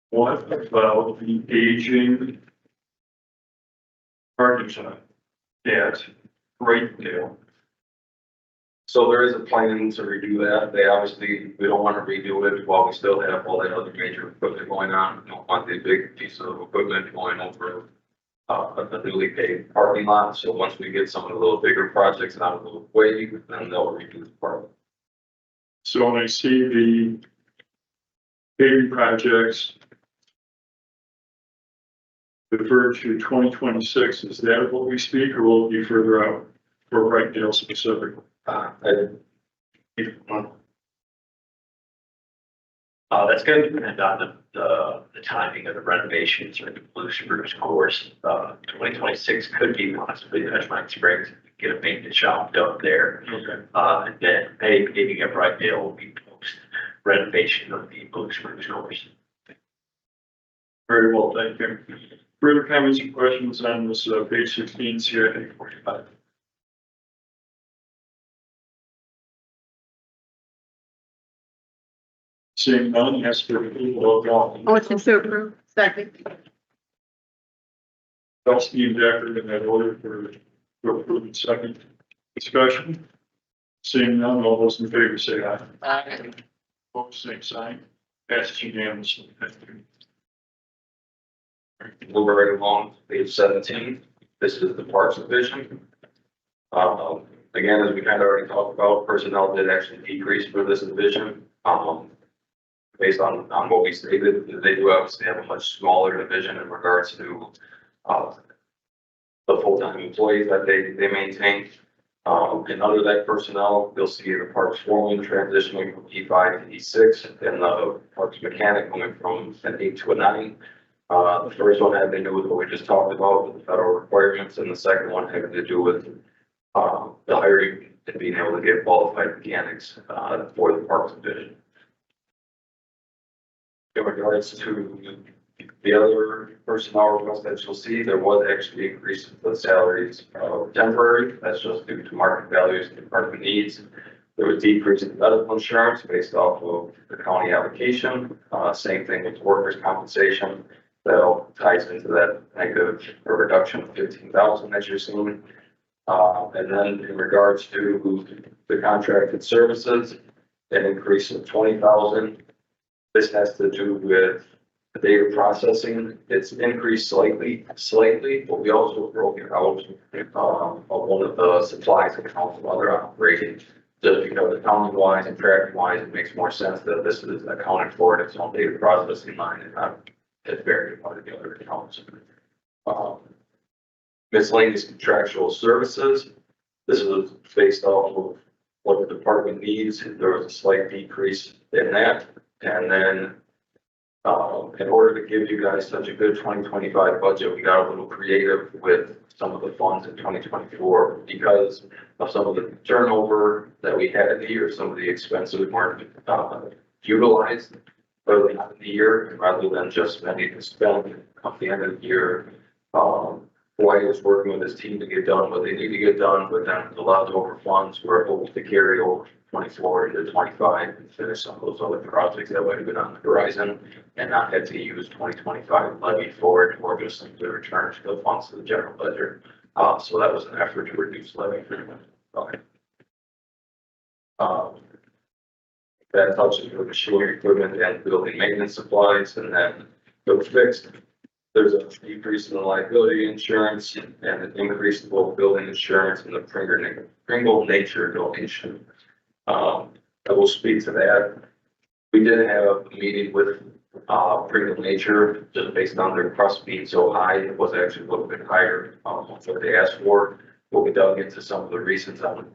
What about the aging parking lot at Brightdale? So there is a plan to redo that. We don't want to redo it while we still have all that other major equipment going on. We don't want the big piece of equipment going over a newly paved parking lot. So once we get some of the little bigger projects out of the way, then they'll redo the park. So when I see the paving projects referred to 2026, is that what we speak or will it be further out for Brightdale specifically? That's going to depend on the timing of the renovations or the Blue Spruce course. 2026 could be possibly Petrifying Springs, get a maintenance shop done there. Okay. And then maybe at Brightdale will be post renovation of the Blue Spruce course. Very well, thank you. Further comments or questions on this page 16, CIP 45? Seeing none, ask for approval of all. Motion to approve. Second. Belsky and Decker in that order for approval. Second discussion. Seeing none, all those in favor say aye. Aye. Opposed, same sign. Passed unanimously. Thank you. Move right along to page 17. This is the Parks Division. Again, as we kind of already talked about, personnel did actually decrease for this division. Based on what we stated, they do obviously have a much smaller division in regards to the full-time employees that they maintain. And under that personnel, you'll see the parks foreman transitioning from E5 to E6, and the parks mechanic going from an 8 to a 9. The first one had to do with what we just talked about, with the federal requirements, and the second one had to do with the hiring and being able to get qualified mechanics for the parks division. In regards to the other personnel requests that you'll see, there was actually an increase in the salaries temporary. That's just due to market values and department needs. There was decrease in medical insurance based off of the county allocation. Same thing with workers' compensation. That all ties into that negative or reduction of 15,000 that you're seeing. And then in regards to the contracted services, an increase of 20,000. This has to do with the data processing. It's increased slightly, but we also broke it out of one of the supplies accounts of other operating. Just because accounting wise and tracking wise, it makes more sense that this is accounted for in its own data processing line and not as varied part of the other accounts. Miscellaneous contractual services. This is based off of what the department needs. There was a slight decrease in that. And then, in order to give you guys such a good 2025 budget, we got a little creative with some of the funds in 2024 because of some of the turnover that we had in the year, some of the expenses weren't utilized early on in the year, rather than just spending and spend at the end of the year. White was working with his team to get done what they need to get done, but then the leftover funds were able to carry over 24 into 25 and finish some of those other projects that might have been on the horizon and not have to use 2025 levy for it or just simply return to the funds to the general ledger. So that was an effort to reduce levy for them. Okay. That touches with machinery, equipment, and building maintenance supplies, and then the fixed. There's a decrease in the liability insurance and an increase in both building insurance and the Pringle Nature donation. I will speak to that. We did have a meeting with Pringle Nature, just based on their request being so high. It was actually a little bit higher than what they asked for. But we dug into some of the reasons on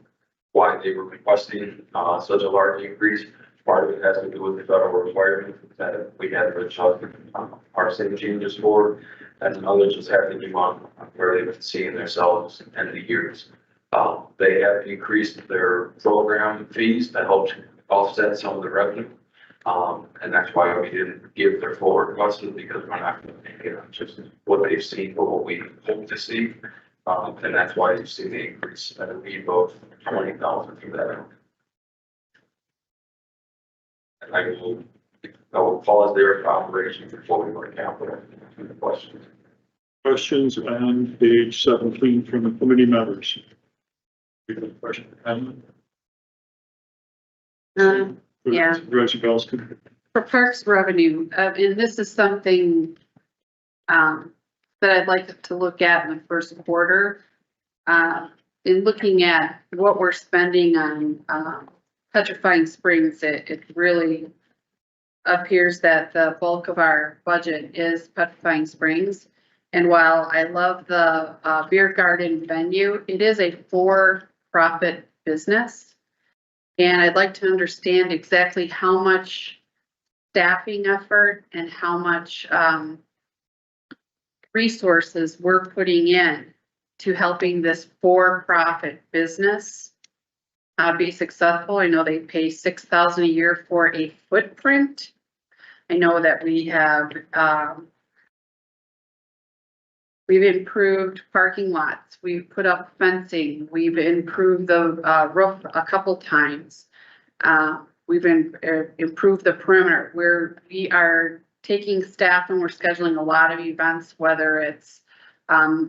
why they were requesting such a large increase. Part of it has to do with the federal requirement that we had to adjust our state changes for, and others just have to do on where they've been seeing themselves in the years. They have increased their program fees to help offset some of the revenue. And that's why we didn't give their full request, because we're not going to make it on just what they've seen, but what we hope to see. And that's why you see the increase, and we both 20,000 for that. And I will pause there for operations before we go to capital. Questions? Questions on page 17 from the committee members? Question? Yeah. Rosabelski. For parks revenue, and this is something that I'd like to look at in the first quarter. In looking at what we're spending on Petrifying Springs, it really appears that the bulk of our budget is Petrifying Springs. And while I love the beer garden venue, it is a for-profit business. And I'd like to understand exactly how much staffing effort and how much resources we're putting in to helping this for-profit business be successful. I know they pay $6,000 a year for a footprint. I know that we have we've improved parking lots. We've put up fencing. We've improved the roof a couple times. We've improved the perimeter. We are taking staff and we're scheduling a lot of events, whether it's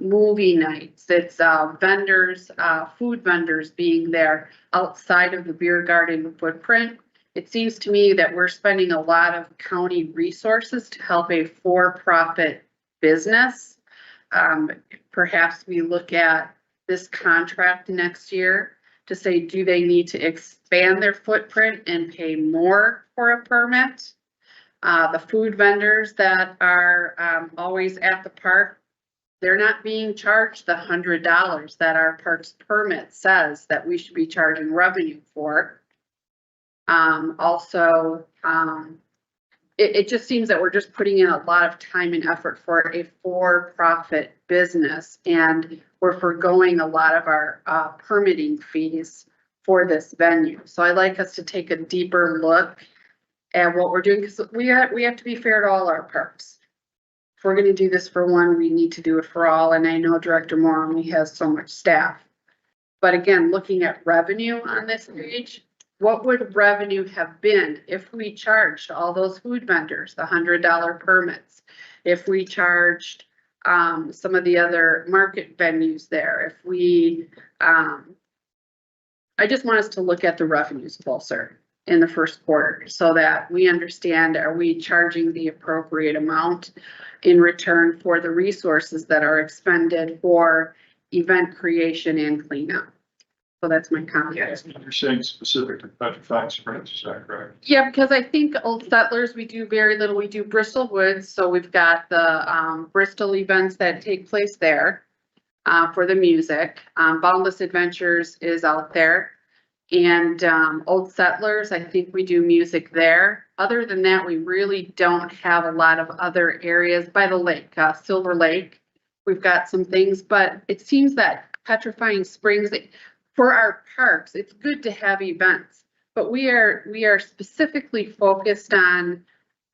movie nights, it's vendors, food vendors being there outside of the beer garden footprint. It seems to me that we're spending a lot of county resources to help a for-profit business. Perhaps we look at this contract next year to say, do they need to expand their footprint and pay more for a permit? The food vendors that are always at the park, they're not being charged the $100 that our parks permit says that we should be charging revenue for. Also, it just seems that we're just putting in a lot of time and effort for a for-profit business, and we're foregoing a lot of our permitting fees for this venue. So I'd like us to take a deeper look at what we're doing, because we have to be fair to all our parks. If we're gonna do this for one, we need to do it for all, and I know Director Moore only has so much staff. But again, looking at revenue on this page, what would revenue have been if we charged all those food vendors the $100 permits? If we charged some of the other market venues there, if we, I just want us to look at the revenues closer in the first quarter so that we understand, are we charging the appropriate amount in return for the resources that are expended for event creation and cleanup? So that's my comment. You're saying specific to Petrifying Springs, is that correct? Yeah, because I think Old Settlers, we do very little. We do Bristol Woods, so we've got the Bristol events that take place there for the music. Boundless Adventures is out there. And Old Settlers, I think we do music there. Other than that, we really don't have a lot of other areas by the lake, Silver Lake. We've got some things, but it seems that Petrifying Springs, for our parks, it's good to have events, but we are specifically focused on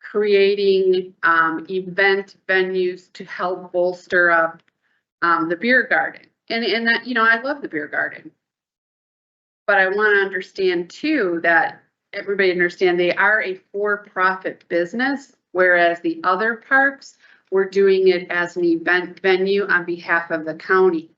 creating event venues to help bolster up the beer garden. And that, you know, I love the beer garden. But I want to understand too that everybody understand they are a for-profit business, whereas the other parks, we're doing it as an event venue on behalf of the county.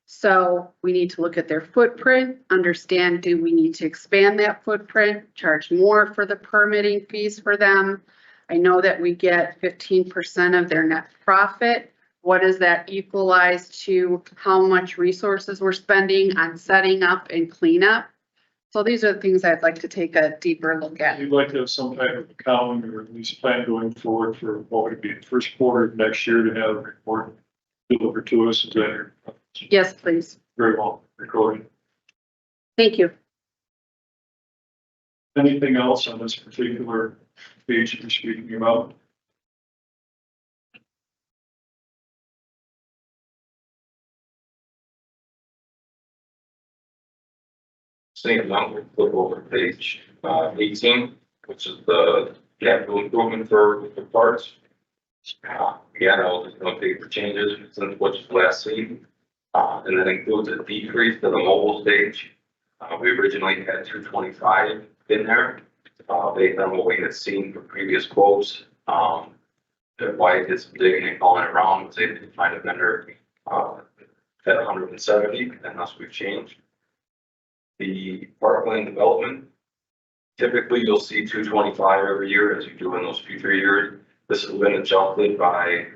So we need to look at their footprint, understand, do we need to expand that footprint, charge more for the permitting fees for them? I know that we get 15% of their net profit. What does that equalize to how much resources we're spending on setting up and cleanup? So these are the things I'd like to take a deeper look at. You'd like to have some type of accounting or at least plan going forward for what would be the first quarter of next year to have a report delivered to us. Is that your? Yes, please. Very well recorded. Thank you. Anything else on this particular page you're speaking about? Same amount, we flip over to page 18, which is the capital improvement for the parks. Again, all just no big changes since what you've last seen. And that includes a decrease to the mobile stage. We originally had 225 in there. Based on what we had seen from previous quotes. Why I did some digging and calling around, was able to find a vendor at 170, and thus we've changed. The parkland development, typically you'll see 225 every year as you do in those future years. This has been adjusted by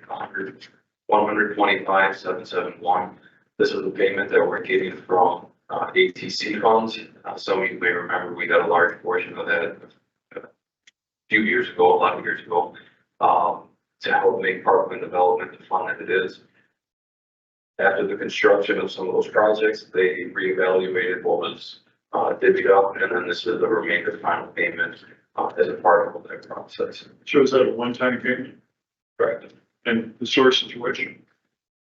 125, 771. This is the payment that we're getting from ATC funds. Some of you may remember we got a large portion of that a few years ago, a lot of years ago, to help make parkland development the fund that it is. After the construction of some of those projects, they reevaluated what was divvied up, and then this is the remainder final payment as a part of that process. So is that a one-time payment? Correct. And the source is which?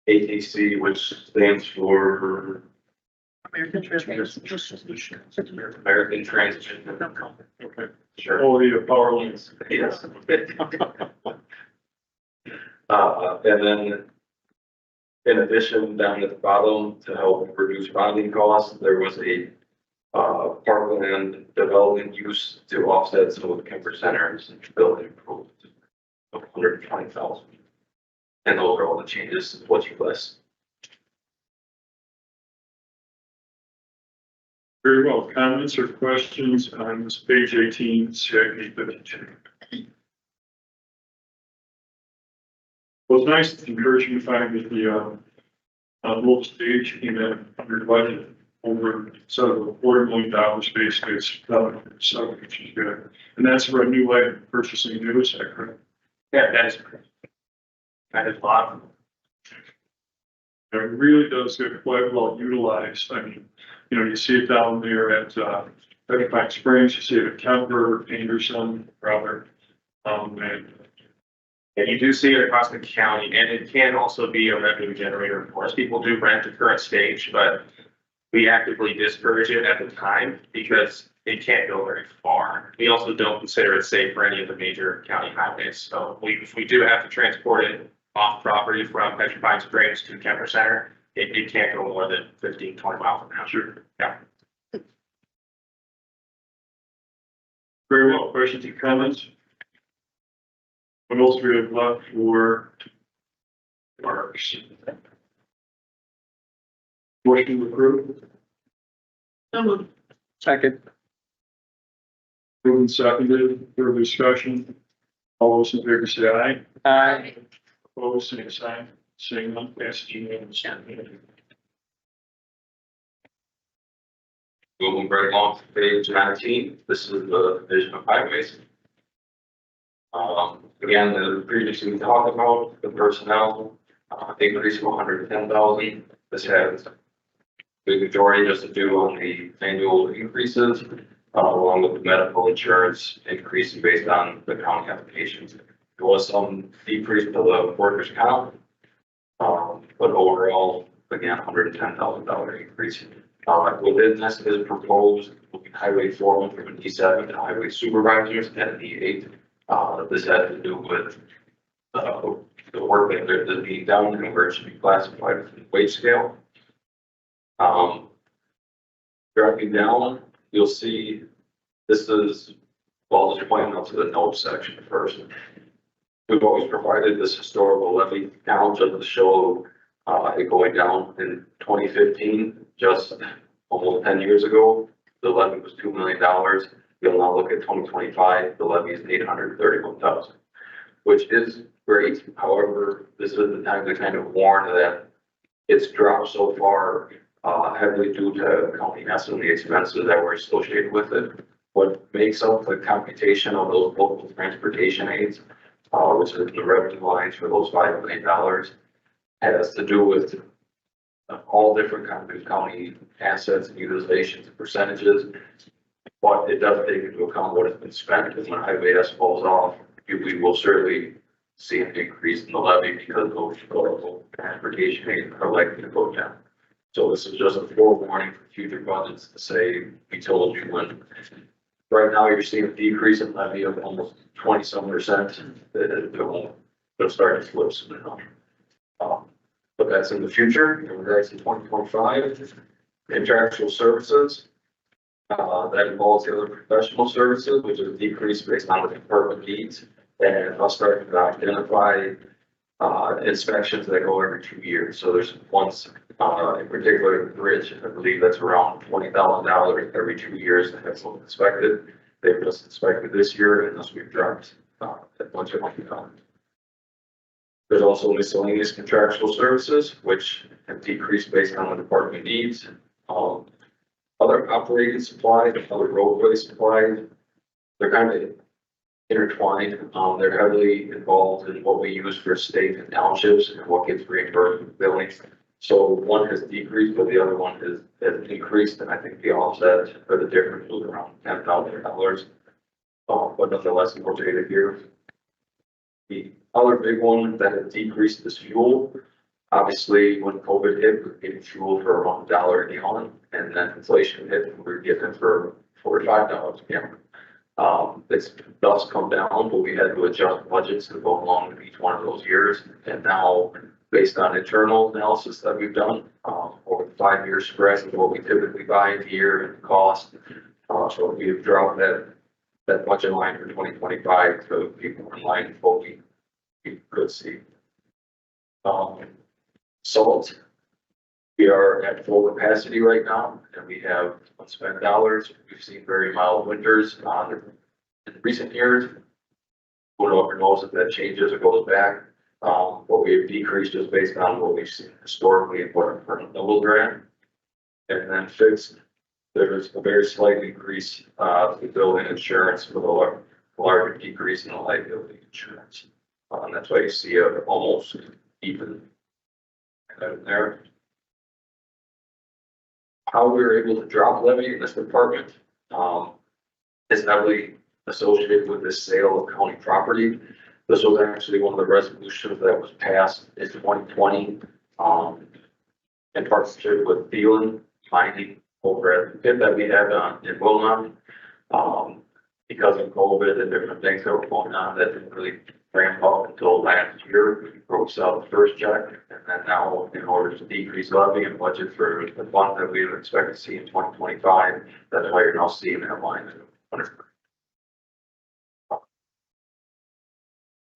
ATC, which stands for American Transportation. American Transit. Okay. Sure. Oh, the power lines. Yes. And then in addition, down at the bottom, to help reduce bonding costs, there was a parkland development use to offset some of the Kemper Center's building improvements of 120,000. And those are all the changes, what you list. Very well. Comments or questions on this page 18, CIP 52? Well, it's nice to encourage you to find that the local stage came in under budget over $250,000 basically. So which is good. And that's for a new light purchasing new, is that correct? Yeah, that is correct. That is a lot. It really does get quite well utilized. I mean, you know, you see it down there at, Pine Springs, you see it at Kemper, Anderson, rather. And And you do see it across the county, and it can also be a revenue generator. Of course, people do rent at current stage, but we actively discourage it at the time because it can't go very far. We also don't consider it safe for any of the major county highways. So if we do have to transport it off property from Pine Springs to Kemper Center, it can't go more than 15, 20 miles an hour. sure. Yeah. Very well. Questions and comments? What else do we have left for parks? Motion to approve. Second. Moved and seconded, further discussion. All those in favor say aye. Aye. Opposed, same sign, seeing none, passes unanimously. Moving right along to page 19, this is the division of highways. Again, the previously we talked about the personnel, increase of 110,000. This has the majority just to do on the annual increases, along with the medical insurance increase based on the county applications. There was some decrease to the workers' comp, but overall, again, $110,000 increase. Within this is proposed highway foreman from an E7 and highway supervisors at an E8. This has to do with the work that is being done and where it should be classified as a wage scale. Dropping down, you'll see this is, well, just pointing out to the notes section first. We've always provided this historical levy count just to show it going down in 2015, just almost 10 years ago. The levy was $2 million. You'll now look at 2025, the levy is 831,000, which is great. However, this is the time to kind of warn that it's dropped so far heavily due to county mess and the expenses that were associated with it. What makes up the computation of those local transportation aids, which is the revenue lines for those $5 million, has to do with all different kinds of county assets and utilizations and percentages. But it does take into account what has been spent, because when highway S falls off, we will certainly see an increase in the levy because those local transportation aids are likely to go down. So this is just a forewarning for future budgets to say, we told you when. Right now, you're seeing a decrease in levy of almost 20-some%. It'll start to flip soon enough. But that's in the future. In regards to 2025, contractual services. That involves the other professional services, which is a decrease based on the department needs. And I'll start to identify inspections that go every 2 years. So there's ones in particular bridge, I believe that's around $20,000 every 2 years that has been inspected. They've just inspected this year, and thus we've dropped that bunch of money down. There's also miscellaneous contractual services, which have decreased based on the department needs. Other operating supplies, other roadway supplies, they're kind of intertwined. They're heavily involved in what we use for state and townships and what gets reimbursed with billing. So one has decreased, but the other one has increased, and I think the offset or the difference was around $10,000. But nonetheless, we'll take it here. The other big one that has decreased is fuel. Obviously, when COVID hit, we were getting fuel for around $1 a gallon, and then inflation hit, we were getting it for $45 a gallon. It's thus come down, but we had to adjust budgets to go along with each one of those years. And now, based on internal analysis that we've done, over the 5-year spread of what we typically buy in a year and cost, so we've dropped that budget line for 2025 to people in line with what we could see. Salt, we are at full capacity right now, and we have unspent dollars. We've seen very mild winters in recent years. Whoever knows if that changes or goes back. What we have decreased is based on what we've seen historically and what our current levels are at. And then fixed, there's a very slight increase to building insurance with a larger decrease in the liability insurance. And that's why you see a almost even item there. How we were able to drop levy in this department, is heavily associated with the sale of county property. This was actually one of the resolutions that was passed in 2020, in partnership with Thielen Mining over at the pit that we had in Wilmot. Because of COVID and different things that were going on, that didn't really ramp up until last year, where we saw the first check. And then now, in order to decrease levy and budget for the fund that we would expect to see in 2025, that's why you're now seeing that line.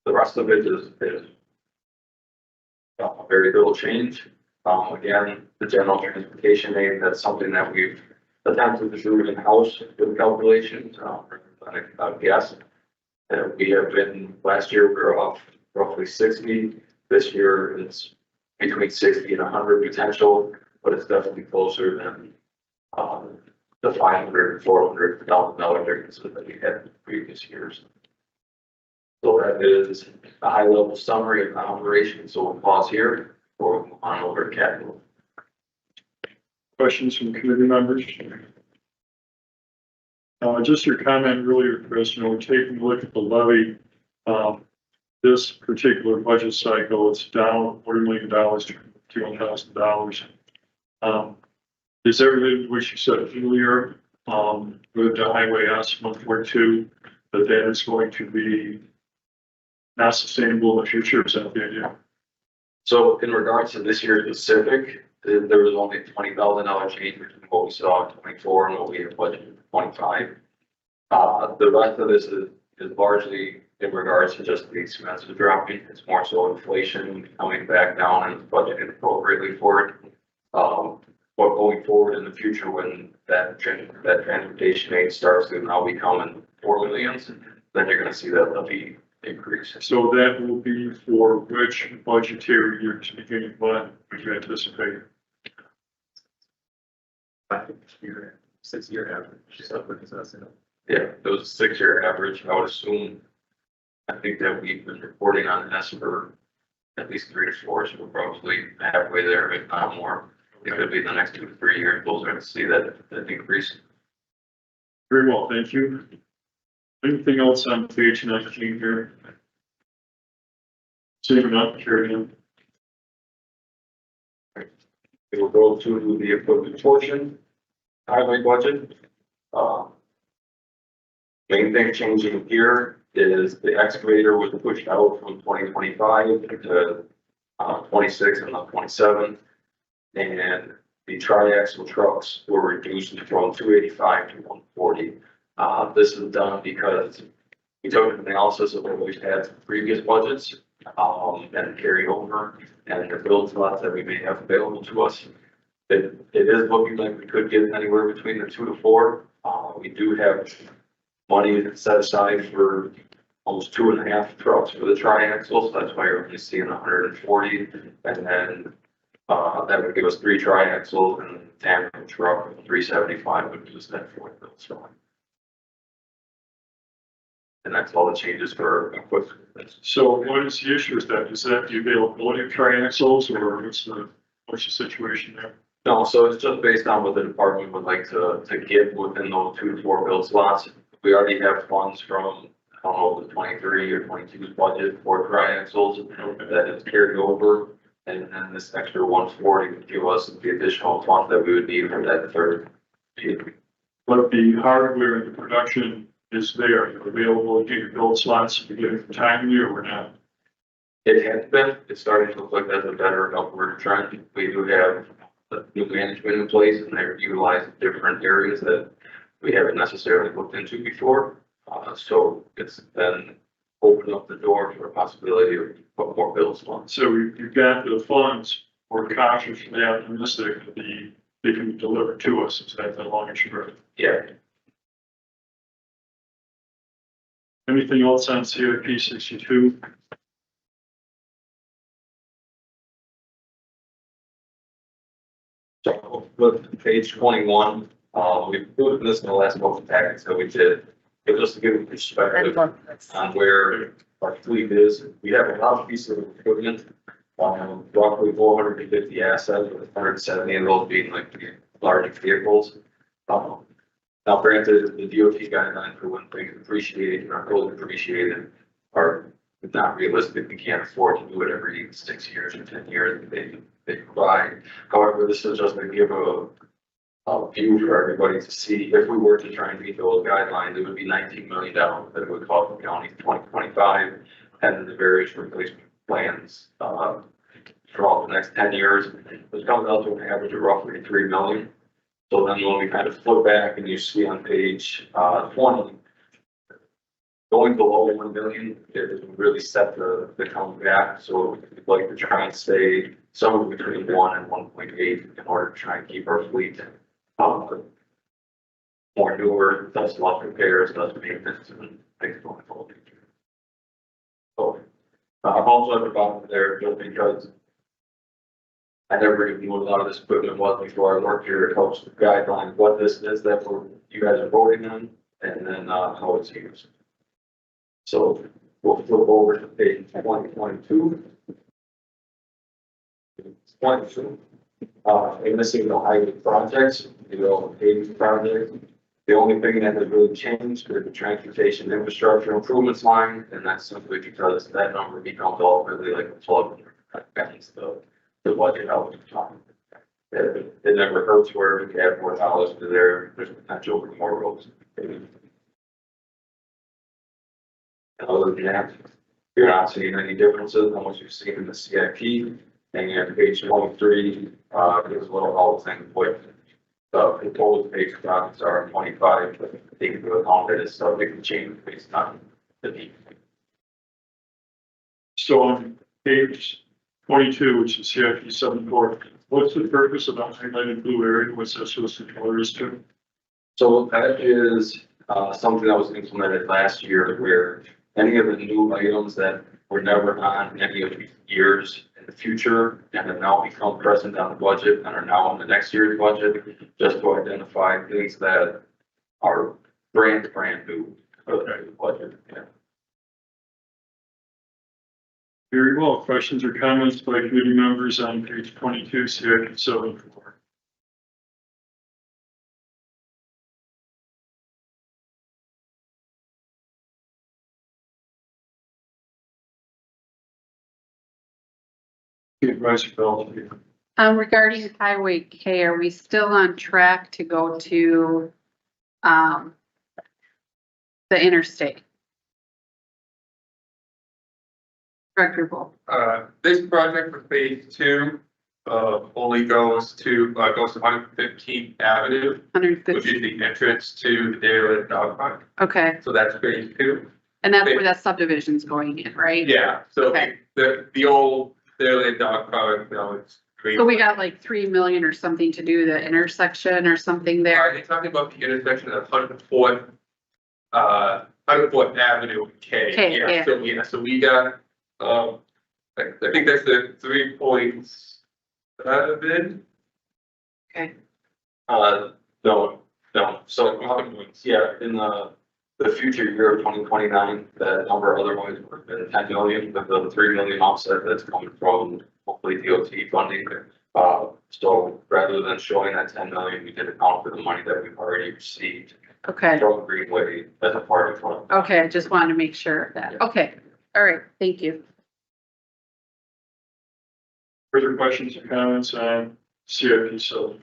The rest of it is very little change. Again, the general transportation aid, that's something that we've attempted to do in-house with calculations. I guess we have been, last year we were off roughly 60. This year it's between 60 and 100 potential, but it's definitely closer than the $500 and $400,000 differences that we had in previous years. So that is a high level summary of the operation. So we'll pause here or we'll move on over to capital. Questions from committee members? Just your comment earlier, Chris, we're taking a look at the levy. This particular budget cycle, it's down $40 million to $200,000. Is everything which you said earlier, with the Highway S 142, that is going to be not sustainable in the future? Is that the idea? So in regards to this year specific, there was only a $20,000 change between what we saw in 24 and what we have budgeted for 25. The rest of this is largely in regards to just the expenses dropping. It's more so inflation coming back down and budgeted appropriately for it. But going forward in the future, when that transportation aid starts to now become in 4 millions, then you're going to see that levy increase. So that will be for which budgetary year to beginning when would you anticipate? 6-year average. Yeah, it was a 6-year average. I would assume, I think that we've been reporting on this for at least 3 to 4, so we're probably halfway there, if not more. It could be the next 2 to 3 years, we'll start to see that increase. Very well, thank you. Anything else on page 19 here? Seeing none, carry on. We will go to the equipment portion, highway budget. Main thing changing here is the excavator was pushed out from 2025 to 26 and not 27. And the triaxle trucks were reduced from 285 to 140. This is done because we took an analysis of what we've had from previous budgets and carried over, and the build slots that we may have available to us. It is looking like we could get anywhere between the 2 to 4. We do have money set aside for almost 2.5 trucks for the triaxles. That's why you're only seeing 140, and then that would give us 3 triaxles, and the tandem truck of 375 would use that 4th build slot. And that's all the changes for equipment. So what is the issue with that? Is that the availability of triaxles, or what's the situation there? No, so it's just based on what the department would like to get within those 2 to 4 build slots. We already have funds from, I don't know, the 23 or 22's budget for triaxles that is carried over. And then this extra 140 would give us the additional funds that we would need for that third. But the hardware and the production is there, available to get your build slots, to get it timely or not? It has been, it's starting to look like that's a better upward trend. We do have the new management in place, and they're utilizing different areas that we haven't necessarily looked into before. So it's then opened up the door for a possibility of put more build slots. So you've got the funds, we're cautiously optimistic that they can be delivered to us. Is that the long and short? Yeah. Anything else on CIP 62? So with page 21, we put this in the last couple of packets that we did, but just to give a perspective on where our fleet is. We have a lot of pieces of equipment Roughly 450 assets, with 170 of those being like the larger vehicles. Now granted, the DOT guidelines for when things appreciate or goes appreciated are not realistic. We can't afford to do it every 6 years or 10 years. They provide. However, this is just to give a view for everybody to see. If we were to try and meet those guidelines, it would be $19 million that it would cost the county in 2025, and then the various replacement plans for all the next 10 years. It comes out to an average of roughly 3 million. So then when we kind of flip back and you see on page 20, going below 1 million, it would really set the count back. So we'd like to try and stay somewhere between 1 and 1.8 in order to try and keep our fleet more newer, thus less repairs, less maintenance, and things going forward. So I'm also at the bottom there just because I never even knew what a lot of this equipment was before I worked here. It helps guideline what this is that you guys are voting on, and then how it's used. So we'll flip over to page 2022. 22. And this is the highway projects, paving projects. The only thing that has really changed is the transportation infrastructure improvements line, and that's simply because that number becomes all really like a plug against the budget out of time. It never hurts where we can add more dollars to there's potential for more roads. And other than that, you're not seeing any differences on what you've seen in the CIP. And at page 23, there's a little all the things with the proposed page projects are 25, but take into account that it's subject to change based on the need. So on page 22, which is CIP 74, what's the purpose of the highlighted blue area? What's that supposed to color is to? So that is something that was implemented last year where any of the new items that were never on any of the years in the future and have now become present on the budget and are now on the next year's budget, just to identify things that are brand new for the budget. Yeah. Very well. Questions or comments by committee members on page 22, CIP 74? Supervisor Bell. Regarding Highway K, are we still on track to go to, the interstate? Director Bull. This project for phase 2, only goes to 115th Avenue, which 150, is the entrance to the Dairyland Dog Park. okay, So that's phase 2. and that's where that subdivision's going in, right? Yeah, so Okay. the old Dairyland Dog Park, it's green. So we got like 3 million or something to do the intersection or something Are there. they talking about the intersection of 104th Avenue K? K, yeah. So we got, I think that's the 3.7. No. So, yeah, in the future year of 2029, that number otherwise would have been 10 million, with the 3 million offset that's coming from hopefully DOT funding. So rather than showing that 10 million, we did account for the money that we've already received Okay, from Greenway as a part of it. okay, I just wanted to make sure of that. Okay, all right, thank you. Further questions or comments on CIP 74?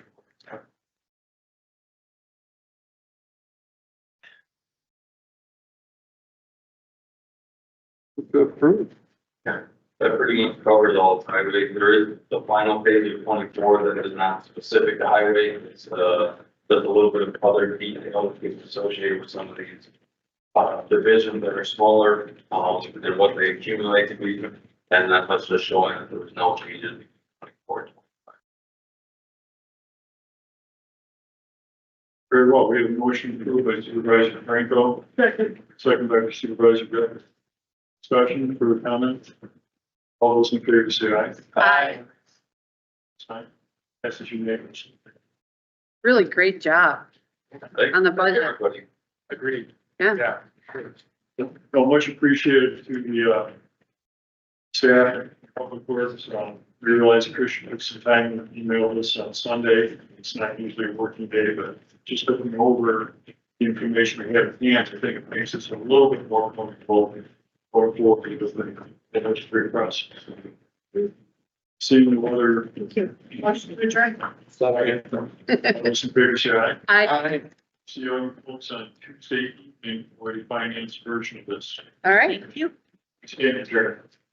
Approved. That pretty much covers all the highway. There is the final page of 24 that is not specific to highway. It's there's a little bit of other details associated with some of these divisions that are smaller than what they accumulate to be, and that's just showing that there was no changes in 24. Very well. We have a motion approved by Supervisor Franco. Second by Supervisor Griffin. Discussion for comment? All those in favor say aye. Aye. Aye. Passes unanimously. Really great job on the budget. Everybody. Agreed. Yeah. Well, much appreciated to the staff, public works, realize Christian took some time to email this on Sunday. It's not usually a working day, but just looking over the information we have at hand, I think it makes us a little bit more comfortable going forward with the budgetary process. Seeing no other. Motion to adjourn. All those in favor say aye. I, See you folks on Tuesday evening for the finance version of this. all right. Thank you. Stand adjourned.